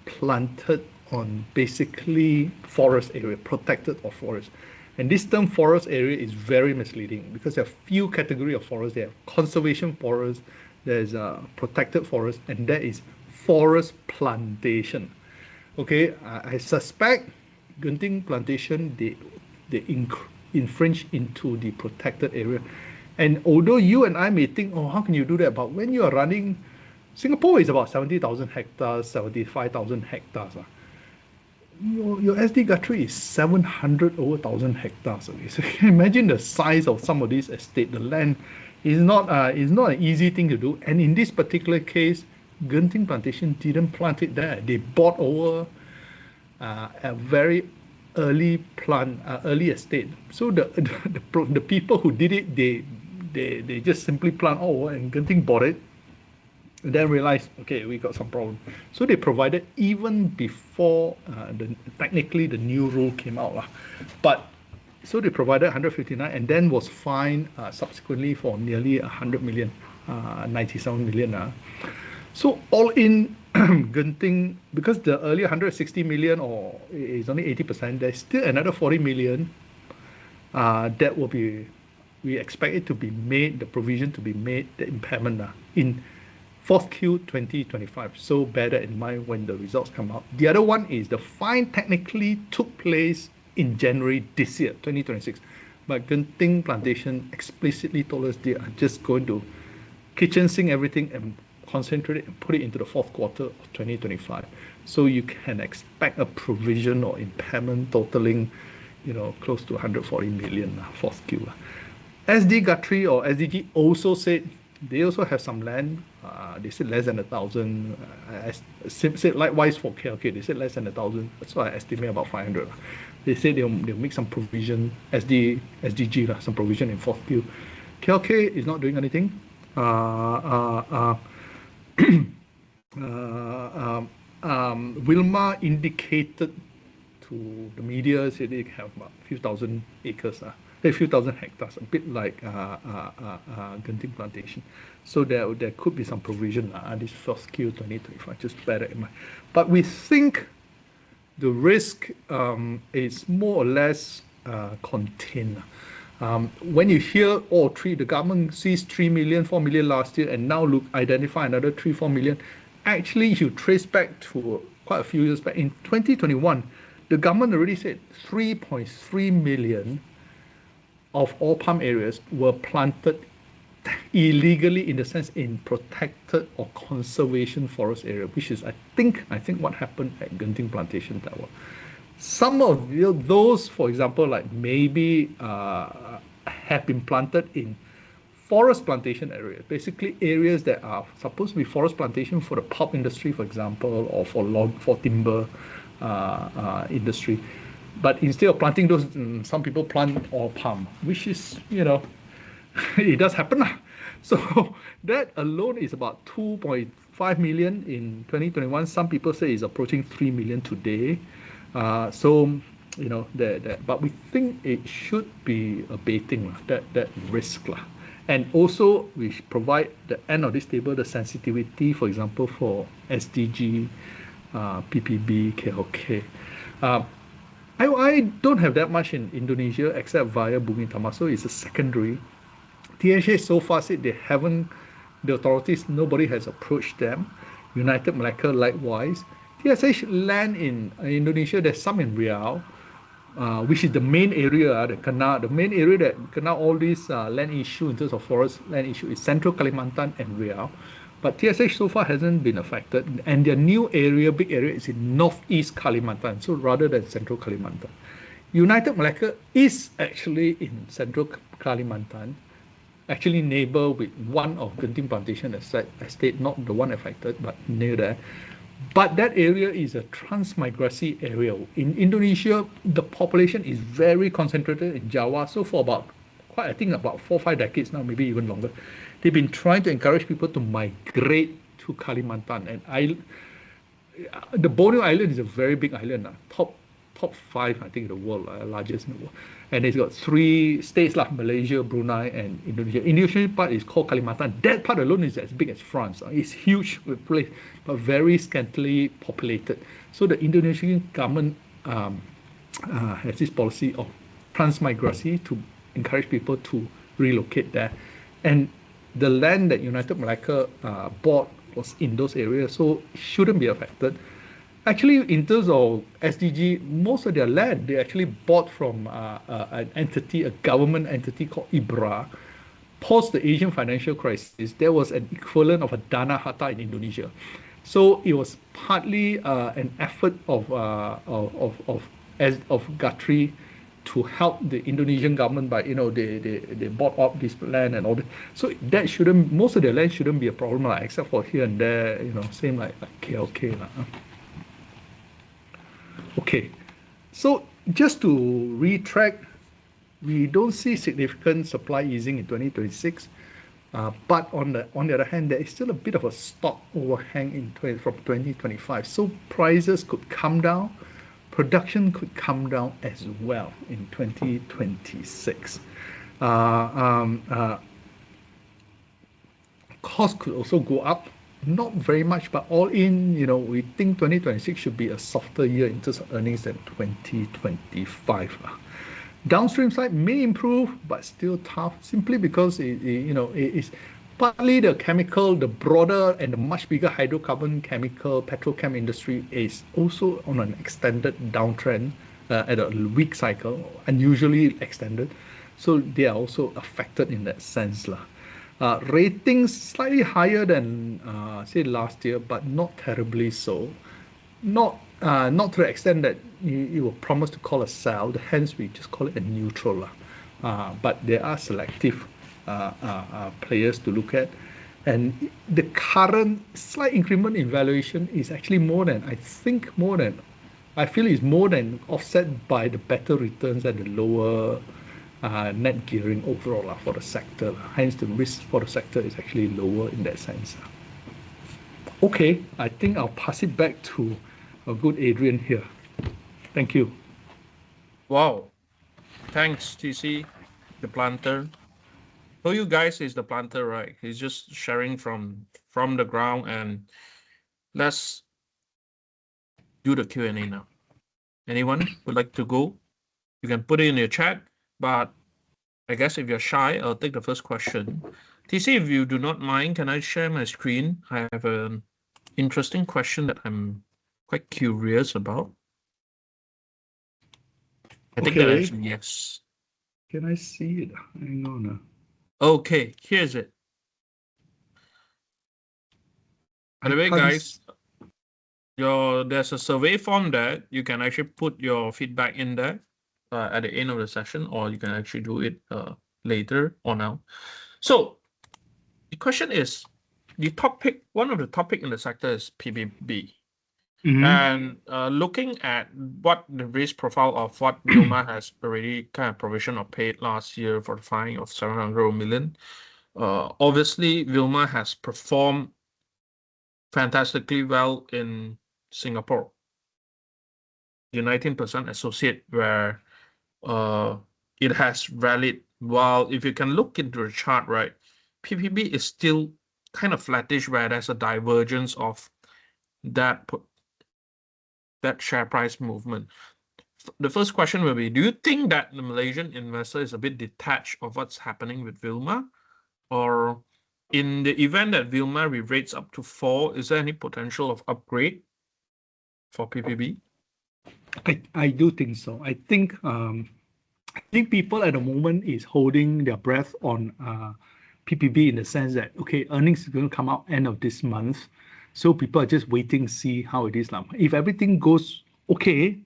planted on basically forest area, protected or forest. And this term forest area is very misleading because there are few category of forest. There are conservation forest, there's a protected forest, and there is forest plantation. Okay, I suspect Genting Plantation, they infringe into the protected area. And although you and I may think, oh, how can you do that? But when you are running, Singapore is about 70,000 hectares, 75,000 hectares. Your SD Guthrie is 700,000 hectares. Okay? So you can imagine the size of some of these estates. The land is not an easy thing to do. And in this particular case, Genting Plantation didn't plant it there. They bought over a very early estate. So the people who did it, they just simply plant over, and Genting bought it. And then realized, okay, we got some problem. So they provided even before technically the new rule came out. But so they provided 159 and then was fined subsequently for nearly 100 million, 97 million. So all in, Genting, because the earlier 160 million or is only 80%, there's still another 40 million that will be, we expect it to be made, the provision to be made, the impairment in 4th Q 2025. So bear that in mind when the results come out. The other one is the fine technically took place in January this year, 2026. But Genting Plantation explicitly told us they are just going to kitchen sink everything and concentrate it and put it into the 4th quarter of 2025. So you can expect a provision or impairment totaling, close to 140 million 4th Q. SD Guthrie or SDG also said they also have some land. They said less than 1,000. I said likewise for KLK, they said less than 1,000. So I estimate about 500. They said they'll make some provision, SDG, some provision in 4th Q. KLK is not doing anything. Wilma indicated to the media, said they have about a few thousand acres, a few thousand hectares, a bit like Genting Plantation. So there could be some provision this first Q 2025, just bear that in mind. But we think the risk is more or less contained. When you hear all three, the government sees 3 million, 4 million last year, and now identify another 3, 4 million. Actually, you trace back to quite a few years back. In 2021, the government already said 3.3 million of all palm areas were planted illegally, in the sense in protected or conservation forest area, which is I think what happened at Genting Plantation Tower. Some of those, for example, like maybe have been planted in forest plantation areas, basically areas that are supposed to be forest plantation for the pulp industry, for example, or for timber industry. But instead of planting those, some people plant all palm, which is, it does happen. So that alone is about 2.5 million in 2021. Some people say it's approaching 3 million today. But we think it should be abating that risk. And also, we provide the end of this table, the sensitivity, for example, for SDG, PPB, KOK. I don't have that much in Indonesia except via Bumi Tama, so it's a secondary. T&Cs so far said they haven't, the authorities, nobody has approached them. United Malacca likewise. T&Cs land in Indonesia, there's some in Riau, which is the main area, the main area that kena all these land issue in terms of forest land issue is Central Kalimantan and Riau. But TSH so far hasn't been affected, and their new area, big area, is in Northeast Kalimantan, so rather than Central Kalimantan. United Malacca is actually in Central Kalimantan, actually neighbor with one of Genting Plantation estate, not the one affected, but near there. But that area is a transmigratory area. In Indonesia, the population is very concentrated in Java. So for about 4 or 5 decades now, maybe even longer, they've been trying to encourage people to migrate to Kalimantan. And the Borneo Island is a very big island, top 5, I think, in the world, largest in the world. And it's got 3 states like Malaysia, Brunei, and Indonesia. Indonesian part is called Kalimantan. That part alone is as big as France. It's huge place, but very scantily populated. So the Indonesian government has this policy of transmigratory to encourage people to relocate there. And the land that United Malacca bought was in those areas, so it shouldn't be affected. Actually, in terms of SDG, most of their land they actually bought from an entity, a government entity called IBRA. Post the Asian financial crisis, there was an equivalent of a Dana Harta in Indonesia. So it was partly an effort of Guthrie to help the Indonesian government by, they bought up this land and all that. So that shouldn't, most of their land shouldn't be a problem, except for here and there, same like KLK. Okay, so just to retract, we don't see significant supply easing in 2026. But on the other hand, there is still a bit of a stock overhang from 2025. So prices could come down, production could come down as well in 2026. Cost could also go up, not very much, but all in, we think 2026 should be a softer year in terms of earnings than 2025. Downstream side may improve, but still tough, simply because it is partly the chemical, the broader and the much bigger hydrocarbon chemical petrochem industry is also on an extended downtrend at a weak cycle, unusually extended. So they are also affected in that sense. Ratings slightly higher than say last year, but not terribly so. Not to the extent that you were promised to call a sell, hence we just call it a neutral. But there are selective players to look at. And the current slight increment in valuation is actually I feel is more than offset by the better returns and the lower net gearing overall for the sector. Hence, the risk for the sector is actually lower in that sense. Okay, I think I'll pass it back to a good Adrian here. Thank you. Wow. Thanks, TC, the planter. So you guys is the planter, right? He's just sharing from the ground, and let's do the Q&A now. Anyone would like to go? You can put it in your chat, but I guess if you're shy, I'll take the first question. TC, if you do not mind, can I share my screen? I have an interesting question that I'm quite curious about. I think that Okay. actually, yes. Can I see it? Hang on. Okay, here's it. By the way, guys, there's a survey form there. You can actually put your feedback in there at the end of the session, or you can actually do it later or now. So the question is, one of the topic in the sector is PPB. And looking at what the risk profile of what Vilma has already kind of provisioned or paid last year for the fine of 700 million, obviously Vilma has performed fantastically well in Singapore. The 19% associate where it has rallied. While if you can look into the chart, right, PPB is still kind of flattish, where there's a divergence of that share price movement. The first question will be, do you think that the Malaysian investor is a bit detached of what's happening with Vilma? Or in the event that Vilma re-rates up to 4, is there any potential of upgrade for PPB? I do think so. I think people at the moment is holding their breath on PPB in the sense that, okay, earnings is going to come out end of this month. So people are just waiting to see how it is now. If everything goes okay,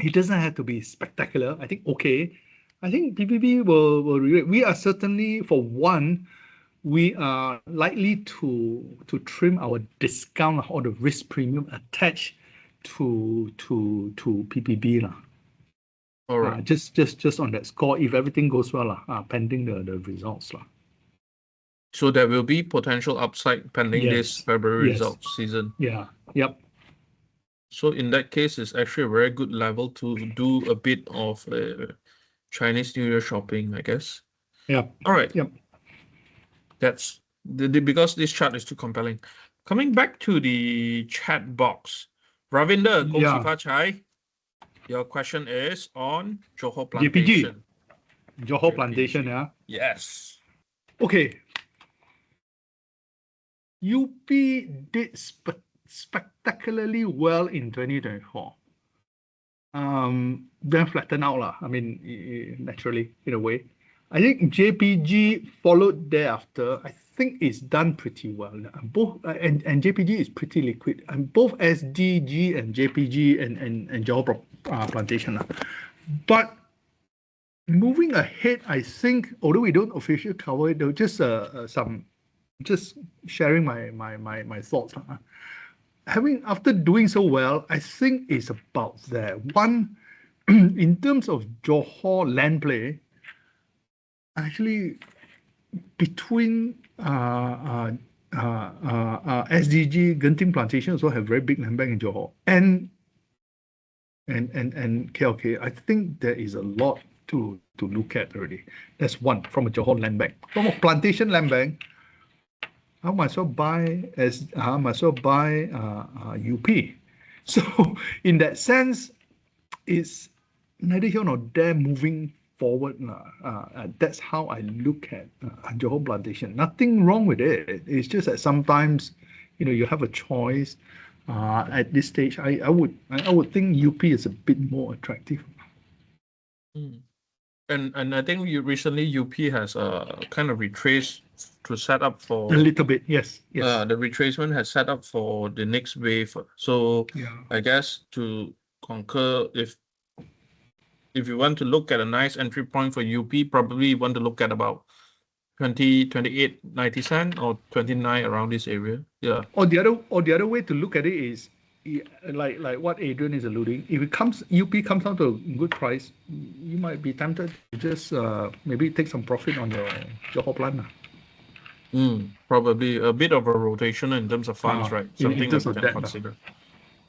it doesn't have to be spectacular. I think okay. I think PPB will we are certainly, for one, we are likely to trim our discount or the risk premium attached to PPB lah. All right. Just on that score, if everything goes well pending the results lah. So there will be potential upside pending this February results season. Yeah. Yep. So in that case, it's actually a very good level to do a bit of Chinese New Year shopping, I guess. Yep. All right. Yep. That's because this chart is too compelling. Coming back to the chat box, Ravinder, Gong Xi Fa Chai, your question is on Johor Plantation. Johor Plantation, yeah. Yes. Okay. UP did spectacularly well in 2024. Then flatten out lah. I mean, naturally, in a way. I think JPG followed thereafter. I think it's done pretty well. Both and JPG is pretty liquid. And both SDG and JPG and Johor Plantation. But moving ahead, I think, although we don't officially cover it, there just just sharing my thoughts. After doing so well, I think it's about there. One, in terms of Johor land play, actually between SDG, Genting Plantation also have very big land bank in Johor, and KLK. I think there is a lot to look at already. That's one from a Johor land bank. From a plantation land bank, I might as well buy UP. So in that sense, it's neither here nor there moving forward. That's how I look at Johor Plantation. Nothing wrong with it. It's just that sometimes, you have a choice. At this stage, I would think UP is a bit more attractive. And I think recently UP has kind of retraced to set up for a little bit. Yes. The retracement has set up for the next wave. So yeah. I guess to concur, if you want to look at a nice entry point for UP, probably you want to look at about 28.90 cents or 29 around this area. Yeah. Or the other way to look at it is like what Adrian is alluding, if it comes UP comes down to a good price, you might be tempted to just maybe take some profit on your whole plan. Probably a bit of a rotation in terms of funds, right? In Something that terms we of can that. consider.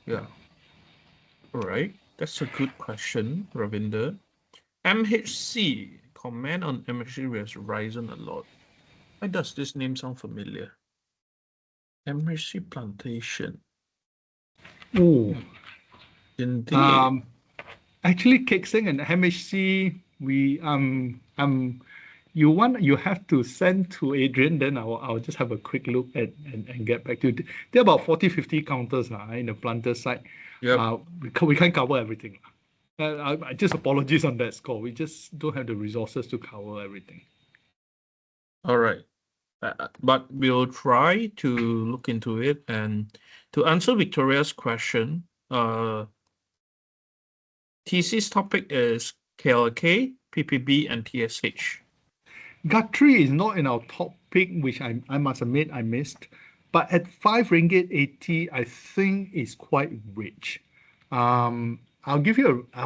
Yeah. All right. That's a good question, Ravinder. MHC, comment on MHC has risen a lot. Why does this name sound familiar? MHC Plantation. Oh, Indeed. actually, Keksing and MHC, you have to send to Adrian, then I'll just have a quick look at and get back to you. There are about 40, 50 counters in the planter side. Yep. We can't cover everything. I just apologize on that score. We just don't have the resources to cover everything. All right. But we'll try to look into it. And to answer Victoria's question, TC's topic is KLK, PPB, and TSH. Guthrie is not in our top pick, which I must admit I missed. But at 5 ringgit 80, I think is quite rich. I'll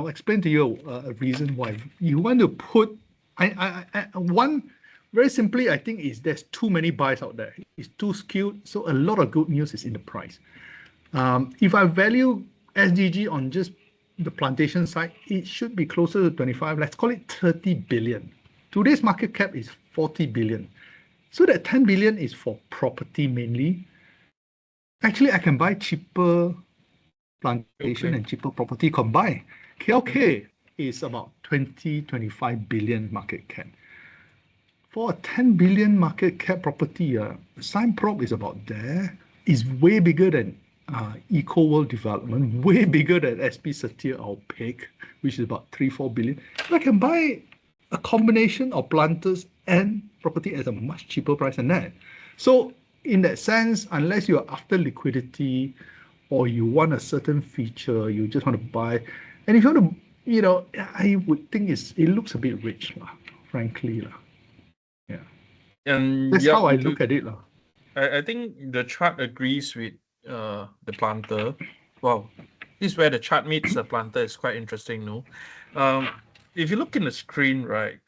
explain to you a reason why. You want to put, one, very simply, I think is there's too many buys out there. It's too skewed, so a lot of good news is in the price. If I value SDG on just the plantation side, it should be closer to 25. Let's call it 30 billion. Today's market cap is 40 billion. So that 10 billion is for property mainly. Actually, I can buy cheaper plantation and cheaper property combined. KLK is about 20, 25 billion market cap. For a 10 billion market cap property, Sign Prop is about there. It's way bigger than Eco World Development, way bigger than SP Satir, our pick, which is about 3, 4 billion. So I can buy a combination of planters and property at a much cheaper price than that. So in that sense, unless you're after liquidity or you want a certain feature, you just want to buy. And if you want to, I would think it looks a bit rich, frankly. Yeah. And that's how I look at it. I think the chart agrees with the planter. Wow, this is where the chart meets the planter. Is quite interesting, no? If you look in the screen, right,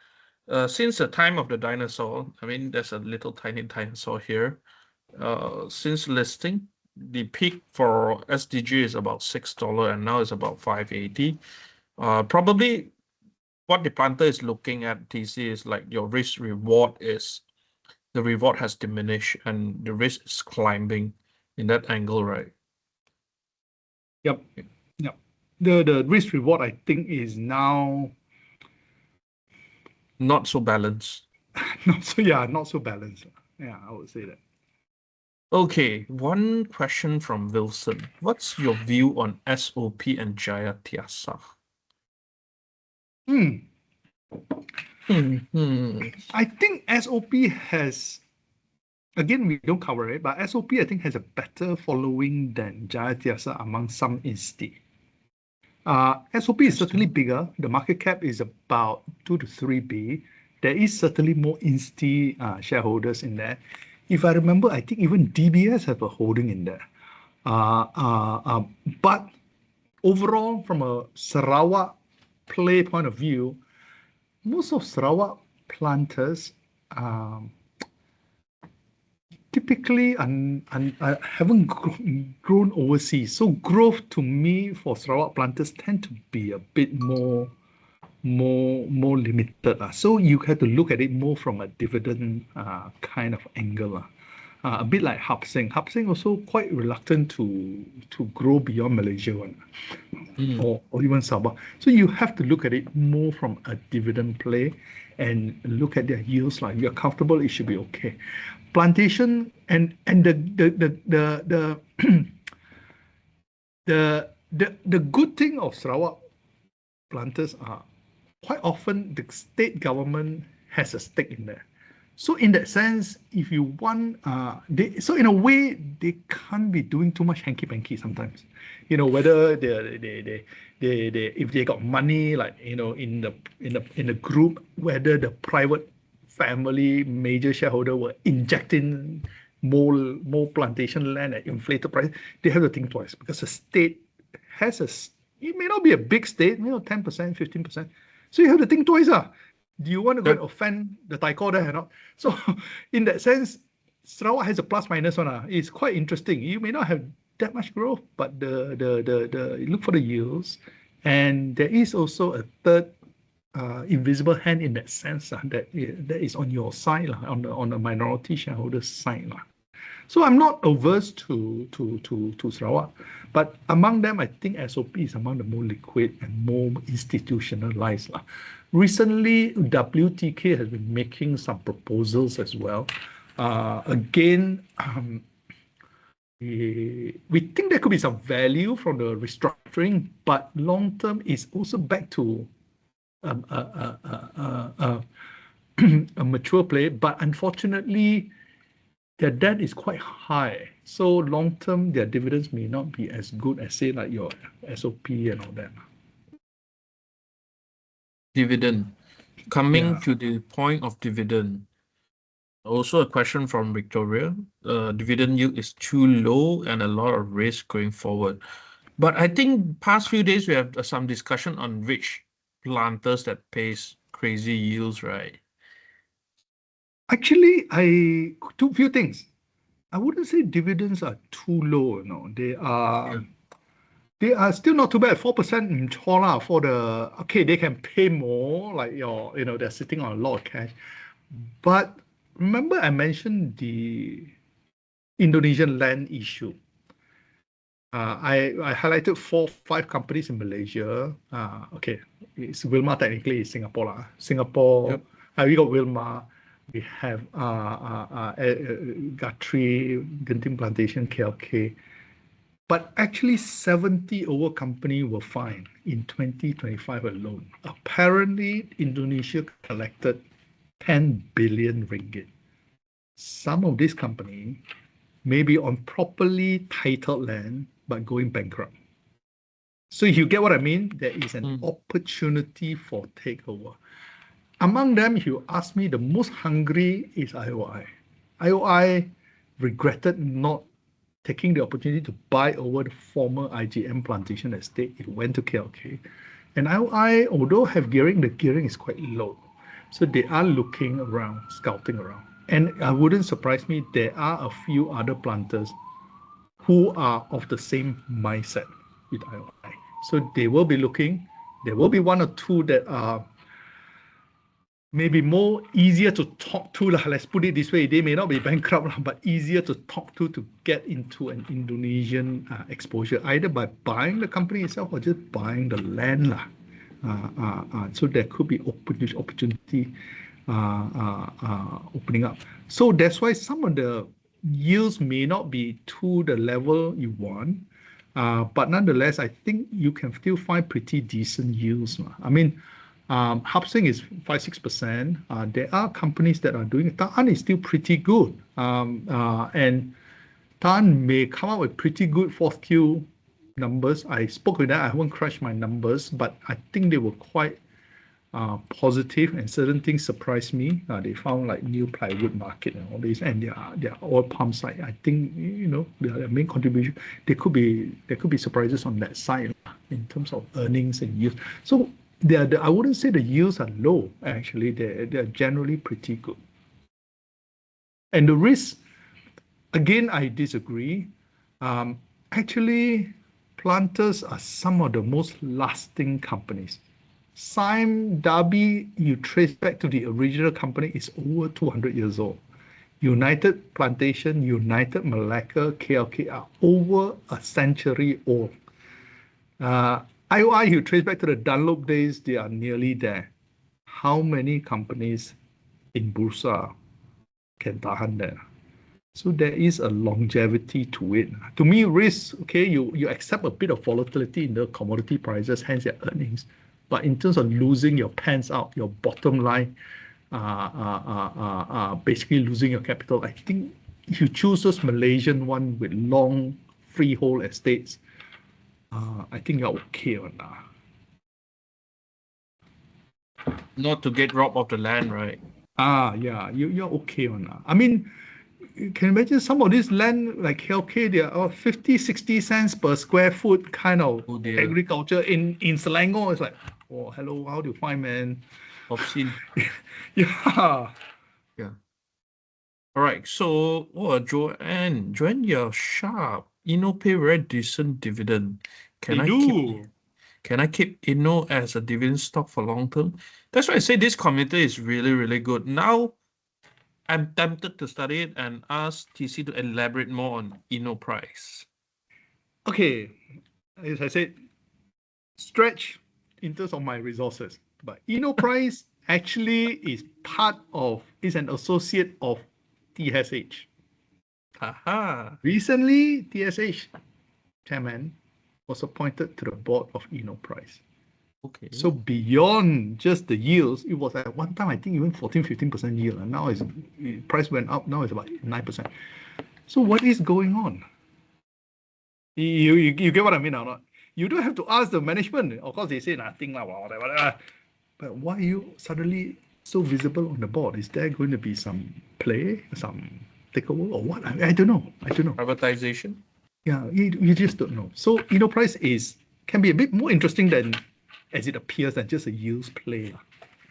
since the time of the dinosaur, I mean, there's a little tiny dinosaur here. Since listing, the peak for SDG is about $6 and now it's about 580. Probably what the planter is looking at, TC, is like your risk reward is, the reward has diminished and the risk is climbing in that angle, right? Yep. The risk reward, I think, is now not so balanced. not so balanced. Yeah, I would say that. Okay, one question from Wilson. What's your view on SOP and Jaya Tiasa? I think SOP has, again, we don't cover it, but SOP I think has a better following than Jaya Tiasa among some insti. SOP is certainly bigger. The market cap is about 2 to 3B. There is certainly more insti shareholders in there. If I remember, I think even DBS have a holding in there. But overall, from a Sarawak play point of view, most of Sarawak planters typically haven't grown overseas. So growth to me for Sarawak planters tend to be a bit more limited. So you have to look at it more from a dividend kind of angle. A bit like Hap Seng. Hap Seng also quite reluctant to grow beyond Malaysia or even Sabah. So you have to look at it more from a dividend play and look at their yields. Like if you're comfortable, it should be okay. Plantation and the the good thing of Sarawak planters are quite often the state government has a stake in there. So in that sense, if you want, so in a way, they can't be doing too much hanky-panky sometimes. Whether they if they got money, like in the group, whether the private family major shareholder were injecting more plantation land at inflated price, they have to think twice because the state has it may not be a big state, 10%, 15%. So you have to think twice. Do you want to go and offend the Taiko there or not? So in that sense, Sarawak has a plus minus one. It's quite interesting. You may not have that much growth, but the look for the yields. And there is also a third invisible hand in that sense that is on your side, on the minority shareholders' side. So I'm not averse to Sarawak, but among them, I think SOP is among the more liquid and more institutionalized. Recently, WTK has been making some proposals as well. Again, we think there could be some value from the restructuring, but long term is also back to a mature play. But unfortunately, their debt is quite high. So long term, their dividends may not be as good as, say, like your SOP and all that. Dividend. Coming to the point of dividend. Also a question from Victoria. Dividend yield is too low and a lot of risk going forward. But I think past few days we have some discussion on rich planters that pays crazy yields, right? Actually, two few things. I wouldn't say dividends are too low. They are still not too bad. 4% in Chola for they can pay more, like they're sitting on a lot of cash. But remember I mentioned the Indonesian land issue. I highlighted 4-5 companies in Malaysia. It's Wilmar technically is Singapore. Singapore, we got Wilmar. We have Guthrie, Genting Plantation, KLK. But actually 70 over company were fined in 2025 alone. Apparently, Indonesia collected 10 billion ringgit. Some of these companies may be on properly titled land, but going bankrupt. So you get what I mean? There is an opportunity for takeover. Among them, if you ask me, the most hungry is IOI. IOI regretted not taking the opportunity to buy over the former IGM plantation estate. It went to KLK. And IOI, although have gearing, the gearing is quite low. So they are looking around, scouting around. And it wouldn't surprise me, there are a few other planters who are of the same mindset with IOI. So they will be looking. There will be one or two that are maybe more easier to talk to. Let's put it this way. They may not be bankrupt, but easier to talk to get into an Indonesian exposure, either by buying the company itself or just buying the land. So there could be opportunity opening up. So that's why some of the yields may not be to the level you want. But nonetheless, I think you can still find pretty decent yields. I mean, Hapsing is 5-6%. There are companies that are doing it. Tan is still pretty good. And Tan may come up with pretty good fourth Q numbers. I spoke with that. I haven't crushed my numbers, but I think they were quite positive, and certain things surprised me. They found like new plywood market and all this, and their oil palm side. I think their main contribution. There could be surprises on that side in terms of earnings and yields. So I wouldn't say the yields are low. Actually, they're generally pretty good. And the risk, again, I disagree. Actually, planters are some of the most lasting companies. Sime Darby, you trace back to the original company, is over 200 years old. United Plantation, United Malacca, KLK are over a century old. IOI, you trace back to the Dunlop days, they are nearly there. How many companies in Bursa can tahan there? So there is a longevity to it. To me, risk, okay, you accept a bit of volatility in the commodity prices, hence your earnings. But in terms of losing your pants out, your bottom line, basically losing your capital, I think if you choose those Malaysian one with long freehold estates, I think you're okay on that. Not to get robbed of the land, right? Yeah, you're okay on that. I mean, you can imagine some of this land like KLK, they are 50, 60 cents per square foot kind of Oh dear, agriculture in Selangor. It's like, oh, hello, how do you find, man? obscene. Yeah. Yeah. All right. So, oh, Joanne, you're sharp. Pay very decent dividend. They Can I keep do. can I keep as a dividend stock for long term? That's why I say this committee is really, really good. Now I'm tempted to study it and ask TC to elaborate more on price. Okay, as I said, stretch in terms of my resources. But Price actually is an associate of TSH. Haha. Recently, TSH chairman was appointed to the board of Price. Okay. So beyond just the yields, it was at one time, I think even 14, 15% yield. And now price went up, now it's about 9%. So what is going on? You get what I mean or not? You don't have to ask the management. Of course, they say nothing, whatever. But why are you suddenly so visible on the board? Is there going to be some play, some takeover, or what? I don't know. I don't know. Privatization? Yeah, you just don't know. So, price can be a bit more interesting than as it appears than just a yields play.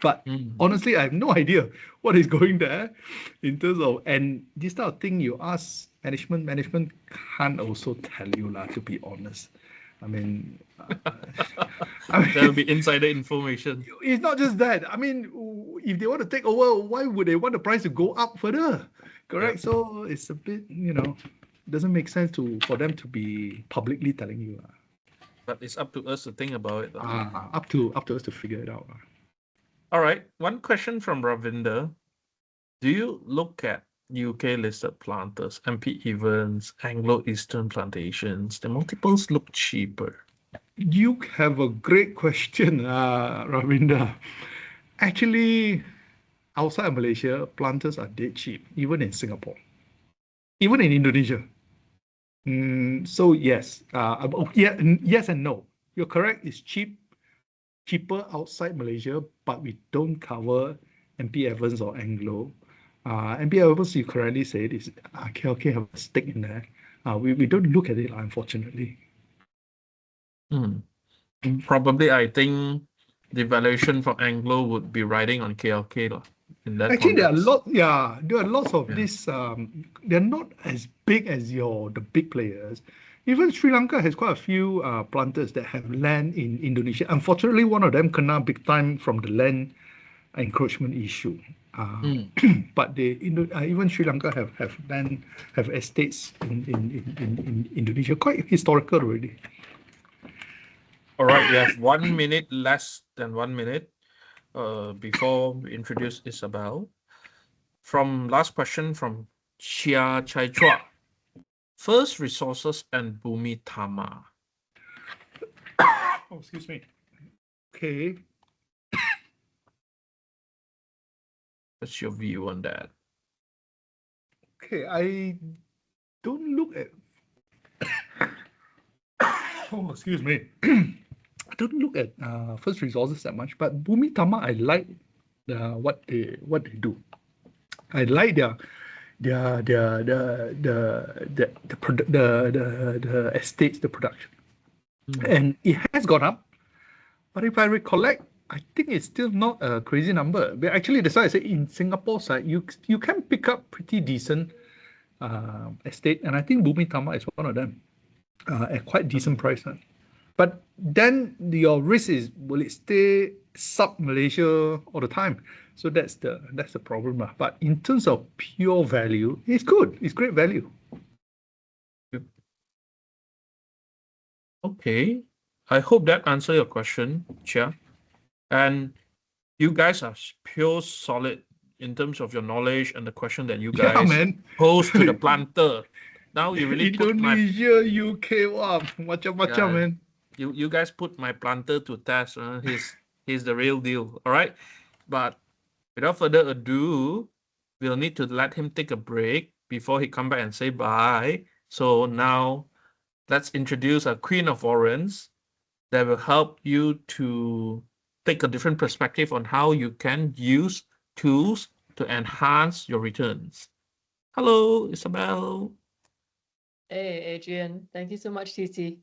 But honestly, I have no idea what is going there in terms of, and this type of thing you ask management can't also tell you lah, to be honest. I mean, There will be insider information. it's not just that. I mean, if they want to take over, why would they want the price to go up further? Correct. Yeah. So it's a bit, doesn't make sense for them to be publicly telling you. But it's up to us to think about it. Up to us to figure it out. All right. One question from Ravinder. Do you look at UK listed planters, MP Evans, Anglo Eastern plantations? The multiples look cheaper. You have a great question, Ravinda. Actually, outside of Malaysia, planters are dead cheap, even in Singapore, even in Indonesia. So yes, yes and no. You're correct. It's cheaper outside Malaysia, but we don't cover MP Evans or Anglo. MP Evans, you correctly said, is KLK have a stake in there. We don't look at it, unfortunately. Probably, I think the valuation for Anglo would be riding on KLK lah. In that Actually, there context. are lots of this. They're not as big as the big players. Even Sri Lanka has quite a few planters that have land in Indonesia. Unfortunately, one of them kena big time from the land encroachment issue. But even Sri Lanka have estates in Indonesia, quite historical already. All right, we have 1 minute, less than 1 minute, before we introduce Isabelle. Last question from Chia Chai Chua. First Resources and Bumi Tama. Oh, excuse me. Okay. What's your view on that? Okay, I don't look at. Oh, excuse me. I don't look at First Resources that much, but Bumi Tama, I like what they do. I like the estates, the production, and it has gone up. But if I recollect, I think it's still not a crazy number. But actually, that's why I say in Singapore side, you can pick up pretty decent estate, and I think Bumi Tama is one of them at quite decent price. But then your risk is, will it stay sub Malaysia all the time? So that's the problem. But in terms of pure value, it's good. It's great value. Okay. I hope that answered your question, Chia. And you guys are pure solid in terms of your knowledge and the question that you guys pose to the planter. Now you really Indonesia, UK, wow, macam-macam, man. You guys put my planter to test. He's the real deal. All right. But without further ado, we'll need to let him take a break before he come back and say bye. So now let's introduce a Queen of Warrants that will help you to take a different perspective on how you can use tools to enhance your returns. Hello, Isabelle. Hey, Adrian. Thank you so much, TT.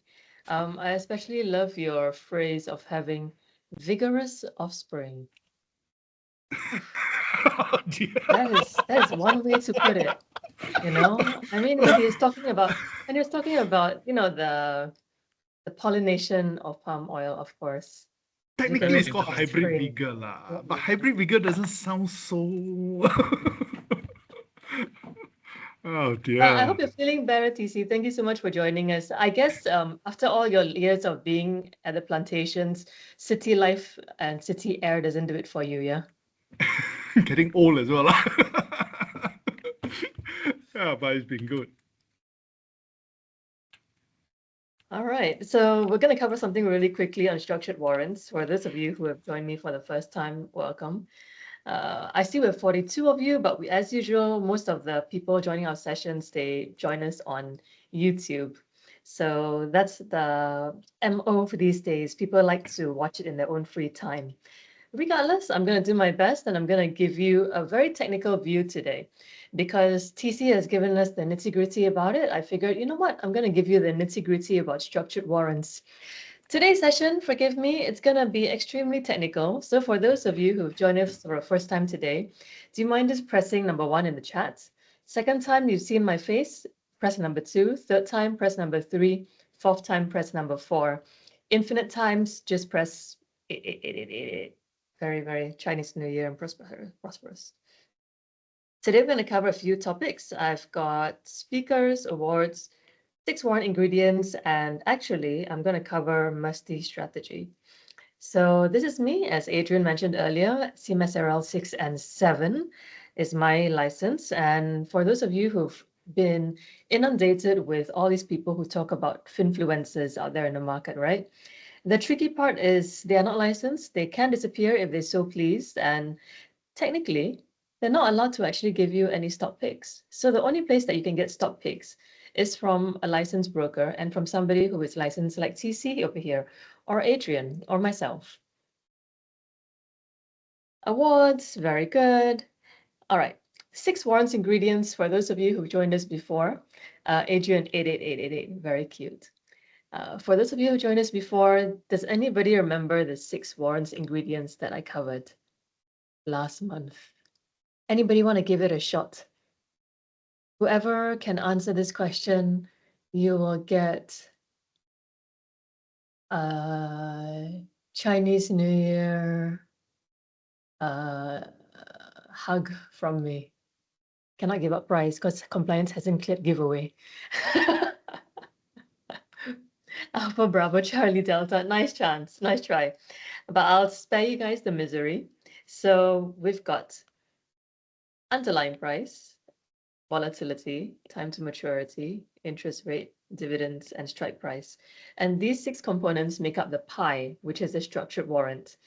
I especially love your phrase of having vigorous offspring. Oof, Oh, dear. that is one way to put it, you know? I mean, when he was talking about, the pollination of palm oil, of course. Technically, it's Vigorous called Interesting. hybrid offspring. vigor lah, What but we have. hybrid vigor doesn't sound so. Oh Well, I dear. hope you're feeling better, TC. Thank you so much for joining us. I guess after all your years of being at the plantations, city life and city air doesn't do it for you, yeah? Getting old as well lah. Yeah, but it's been good. All right, so we're going to cover something really quickly on structured warrants. For those of you who have joined me for the first time, welcome. I see we have 42 of you, but as usual, most of the people joining our sessions, they join us on YouTube. So that's the MO for these days. People like to watch it in their own free time. Regardless, I'm going to do my best and I'm going to give you a very technical view today. Because TC has given us the nitty gritty about it, I figured, you know what, I'm going to give you the nitty gritty about structured warrants. Today's session, forgive me, it's going to be extremely technical. So for those of you who've joined us for the first time today, do you mind just pressing number 1 in the chat? Second time you've seen my face, press number 2. Third time, press number 3. Fourth time, press number 4. Infinite times, just press 8. Very, very Chinese New Year and prosperous. Today we're going to cover a few topics. I've got speakers, awards, 6 warrant ingredients, and actually I'm going to cover musty strategy. So this is me, as Adrian mentioned earlier, CMSRL 6 and 7 is my license. And for those of you who've been inundated with all these people who talk about finfluencers out there in the market, right? The tricky part is they are not licensed. They can disappear if they so please. And technically, they're not allowed to actually give you any stock picks. So the only place that you can get stock picks is from a licensed broker and from somebody who is licensed like TC over here, or Adrian, or myself. Awards, very good. All right, 6 warrants ingredients for those of you who've joined us before. Adrian 88888, very cute. For those of you who joined us before, does anybody remember the 6 warrants ingredients that I covered last month? Anybody want to give it a shot? Whoever can answer this question, you will get a Chinese New Year hug from me. Cannot give up prize because compliance hasn't cleared giveaway. Alpha Bravo Charlie Delta, nice chance, nice try. But I'll spare you guys the misery. So we've got underlying price, volatility, time to maturity, interest rate, dividends, and strike price. And these 6 components make up the pie, which is the structured warrant.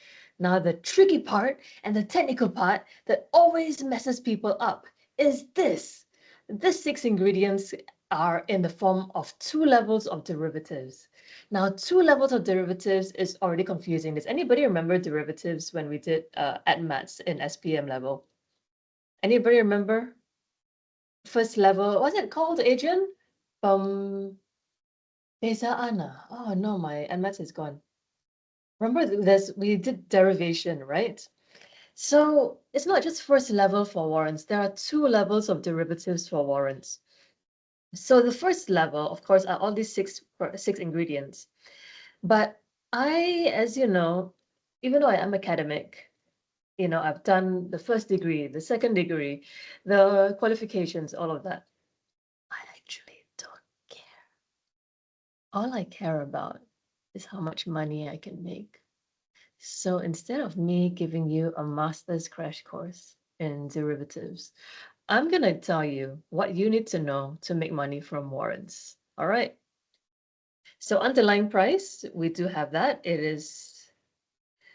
Now, the tricky part and the technical part that always messes people up is this. These 6 ingredients are in the form of 2 levels of derivatives. Now, 2 levels of derivatives is already confusing. Does anybody remember derivatives when we did AdMats in SPM level? Anybody remember? First level, what's it called, Adrian? Beza Anna. Oh no, my NMAT is gone. Remember, we did derivation, right? So it's not just first level for warrants. There are 2 levels of derivatives for warrants. So the first level, of course, are all these six ingredients. But as you know, even though I am academic, I've done the first degree, the second degree, the qualifications, all of that. I actually don't care. All I care about is how much money I can make. So instead of me giving you a master's crash course in derivatives, I'm going to tell you what you need to know to make money from warrants. All right. So underlying price, we do have that. It is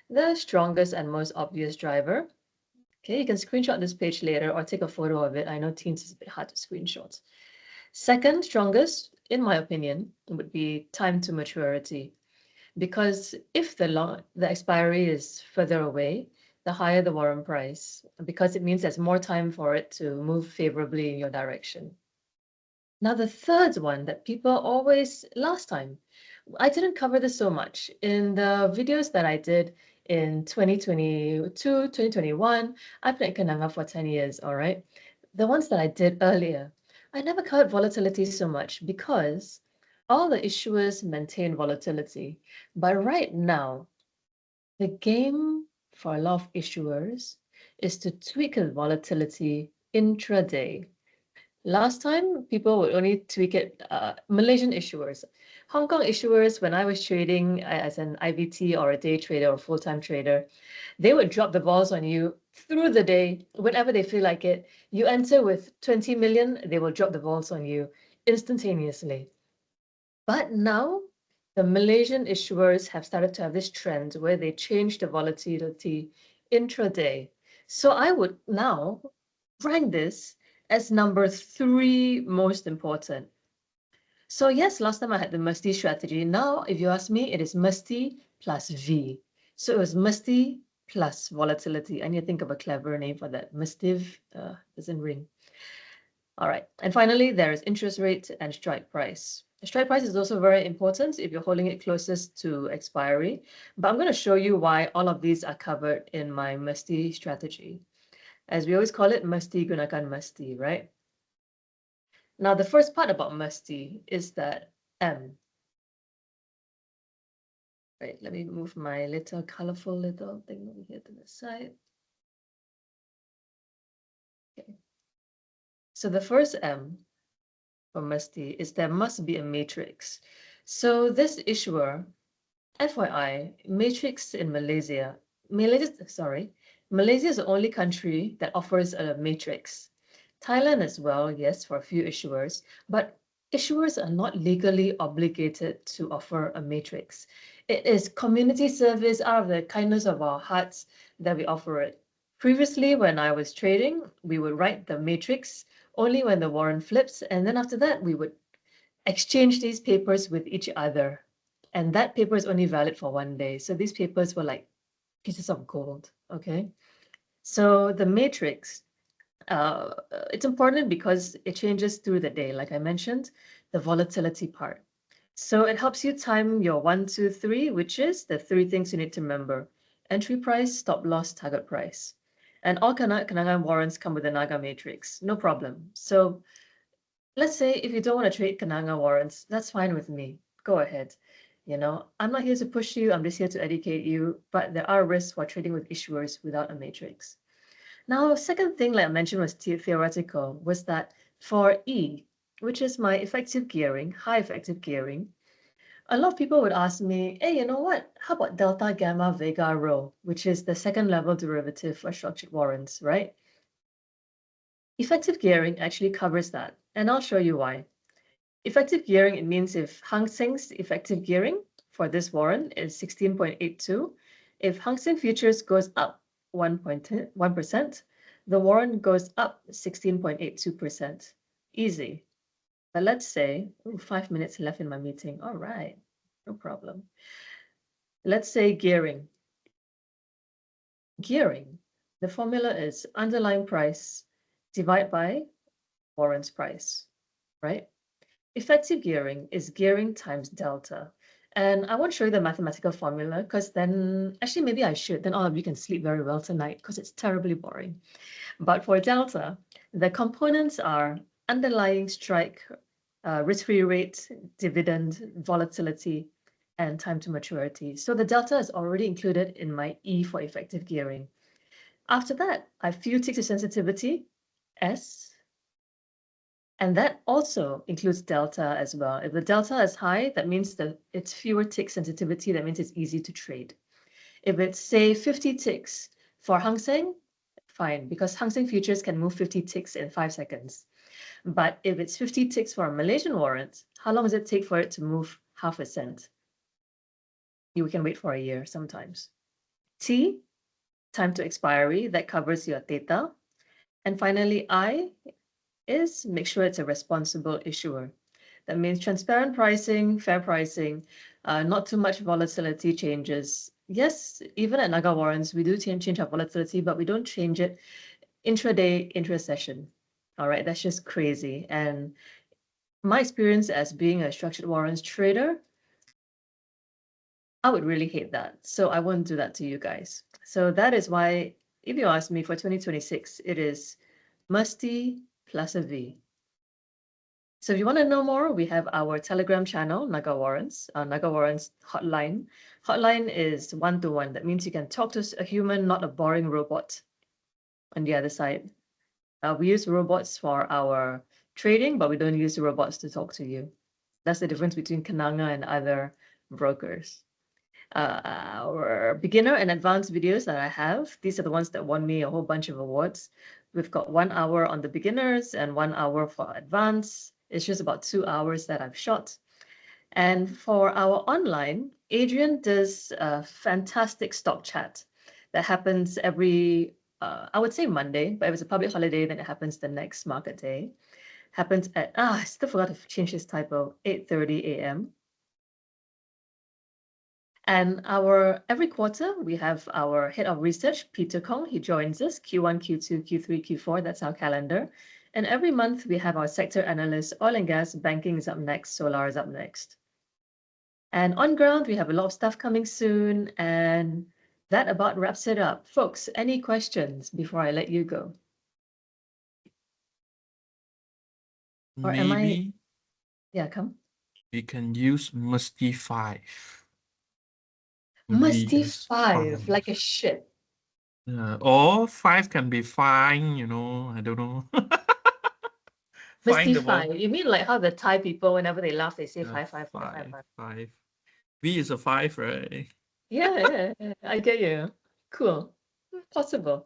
the strongest and most obvious driver. Okay, you can screenshot this page later or take a photo of it. I know Teams is a bit hard to screenshot. Second strongest, in my opinion, would be time to maturity. Because if the expiry is further away, the higher the warrant price, because it means there's more time for it to move favorably in your direction. Now, the third one that people always, last time, I didn't cover this so much. In the videos that I did in 2022, 2021, I've been at Kenanga for 10 years, all right? The ones that I did earlier, I never covered volatility so much because all the issuers maintain volatility. But right now, the game for a lot of issuers is to tweak the volatility intraday. Last time, people would only tweak it, Malaysian issuers. Hong Kong issuers, when I was trading as an IVT or a day trader or full-time trader, they would drop the balls on you through the day, whenever they feel like it. You enter with 20 million, they will drop the balls on you instantaneously. But now, the Malaysian issuers have started to have this trend where they change the volatility intraday. So I would now rank this as number 3 most important. So yes, last time I had the musty strategy. Now, if you ask me, it is musty plus V. So it was musty plus volatility. I need to think of a clever name for that. Mustive doesn't ring. All right. And finally, there is interest rate and strike price. The strike price is also very important if you're holding it closest to expiry. But I'm going to show you why all of these are covered in my musty strategy. As we always call it, musty gunakan musty, right? Now, the first part about musty is that M. Right, let me move my little colorful little thing over here to the side. Okay. So the first M for musty is there must be a matrix. So this issuer, FYI, matrix in Malaysia, Malaysia is the only country that offers a matrix. Thailand as well, yes, for a few issuers, but issuers are not legally obligated to offer a matrix. It is community service out of the kindness of our hearts that we offer it. Previously, when I was trading, we would write the matrix only when the warrant flips, and then after that, we would exchange these papers with each other. And that paper is only valid for 1 day. So these papers were like pieces of gold, okay? So the matrix, it's important because it changes through the day. Like I mentioned, the volatility part. So it helps you time your 1, 2, 3, which is the 3 things you need to remember. Entry price, stop loss, target price. And all Kenanga warrants come with a Naga matrix, no problem. So let's say if you don't want to trade Kenanga warrants, that's fine with me. Go ahead. You know, I'm not here to push you. I'm just here to educate you. But there are risks for trading with issuers without a matrix. Now, second thing, like I mentioned, was theoretical, was that for E, which is my effective gearing, high effective gearing, a lot of people would ask me, hey, you know what? How about delta, gamma, vega, rho, which is the second level derivative for structured warrants, right? Effective gearing actually covers that, and I'll show you why. Effective gearing, it means if Hang Seng's effective gearing for this warrant is 16.82, if Hang Seng futures goes up 1%, the warrant goes up 16.82%. Easy. But let's say, 5 minutes left in my meeting. All right, no problem. Let's say gearing. Gearing, the formula is underlying price divided by warrant's price, right? Effective gearing is gearing times delta. And I won't show you the mathematical formula because then, actually, maybe I should. Then all of you can sleep very well tonight because it's terribly boring. But for delta, the components are underlying strike, risk-free rate, dividend, volatility, and time to maturity. So the delta is already included in my E for effective gearing. After that, I have few ticks of sensitivity, S, and that also includes delta as well. If the delta is high, that means that it's fewer tick sensitivity. That means it's easy to trade. If it's, say, 50 ticks for Hang Seng, fine, because Hang Seng futures can move 50 ticks in 5 seconds. But if it's 50 ticks for a Malaysian warrant, how long does it take for it to move half a cent? You can wait for a year sometimes. T, time to expiry, that covers your theta. And finally, I is make sure it's a responsible issuer. That means transparent pricing, fair pricing, not too much volatility changes, yes, even at Naga Warrants, we do change our volatility, but we don't change it intraday, intra-session. All right, that's just crazy. And my experience as being a structured warrants trader, I would really hate that. So I won't do that to you guys. So that is why, if you ask me for 2026, it is musty plus a V. So if you want to know more, we have our Telegram channel, Naga Warrants, Naga Warrants hotline. Hotline is one-to-one. That means you can talk to a human, not a boring robot on the other side. We use robots for our trading, but we don't use robots to talk to you. That's the difference between Kenanga and other brokers. Our beginner and advanced videos that I have, these are the ones that won me a whole bunch of awards. We've got 1 hour on the beginners and 1 hour for advanced. It's just about 2 hours that I've shot. And for our online, Adrian does a fantastic stock chat that happens every, I would say Monday, but if it's a public holiday, then it happens the next market day. Happens at, I still forgot to change this typo, 8:30 a.m. And every quarter, we have our head of research, Peter Kong. He joins us, Q1, Q2, Q3, Q4. That's our calendar. And every month, we have our sector analysts, oil and gas, banking is up next, solar is up next. And on ground, we have a lot of stuff coming soon. And that about wraps it up. Folks, any questions before I let you go? Or am I? Maybe Yeah, come. we can use Musty 5. Musty VS 5, like a ship. Or 5 can be fine, you know, I don't know. Musty the 5. one. You mean like how the Thai people, whenever they laugh, they say Yeah, 5, 5, 5, 5, 5. 5. V is a 5, right? Yeah, I get you. Cool. Possible.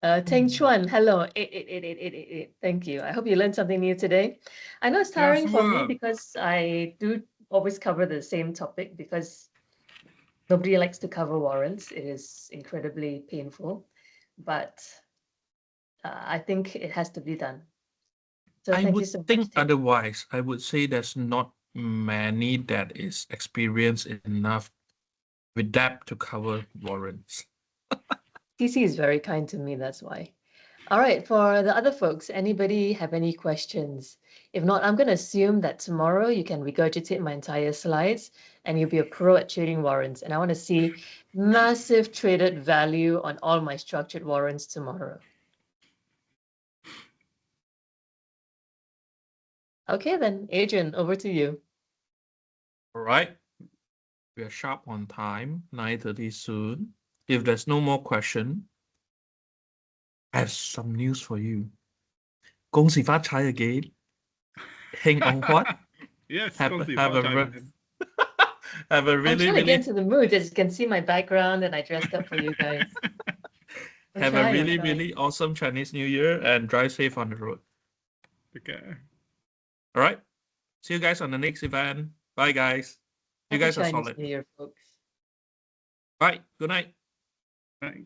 Teng Chuan, hello. 8888888. Thank you. I hope you learned something new today. I know it's tiring for me sure. because I do always cover the same topic because nobody likes to cover warrants. It is incredibly painful, but I think it has to be done. So I thank you would so much, think Teng. otherwise. I would say there's not many that is experienced enough with that to cover warrants. TC is very kind to me, that's why. All right, for the other folks, anybody have any questions? If not, I'm going to assume that tomorrow you can regurgitate my entire slides and you'll be a pro at trading warrants. And I want to see massive traded value on all my structured warrants tomorrow. Okay, then, Adrian, over to you. All right. We are sharp on time, 9:30 soon. If there's no more question, I have some news for you. 恭喜发财 again. Heng on what? Yes, Have a have I'm really, trying to get really into the mood. As you can see my background and I dressed up for you guys. have a really, really awesome Chinese New Year and drive safe on the road. Okay. All right. See you guys on the next event. Bye, guys. You Happy guys are Chinese solid. New Year, folks. Bye. Good night. Right.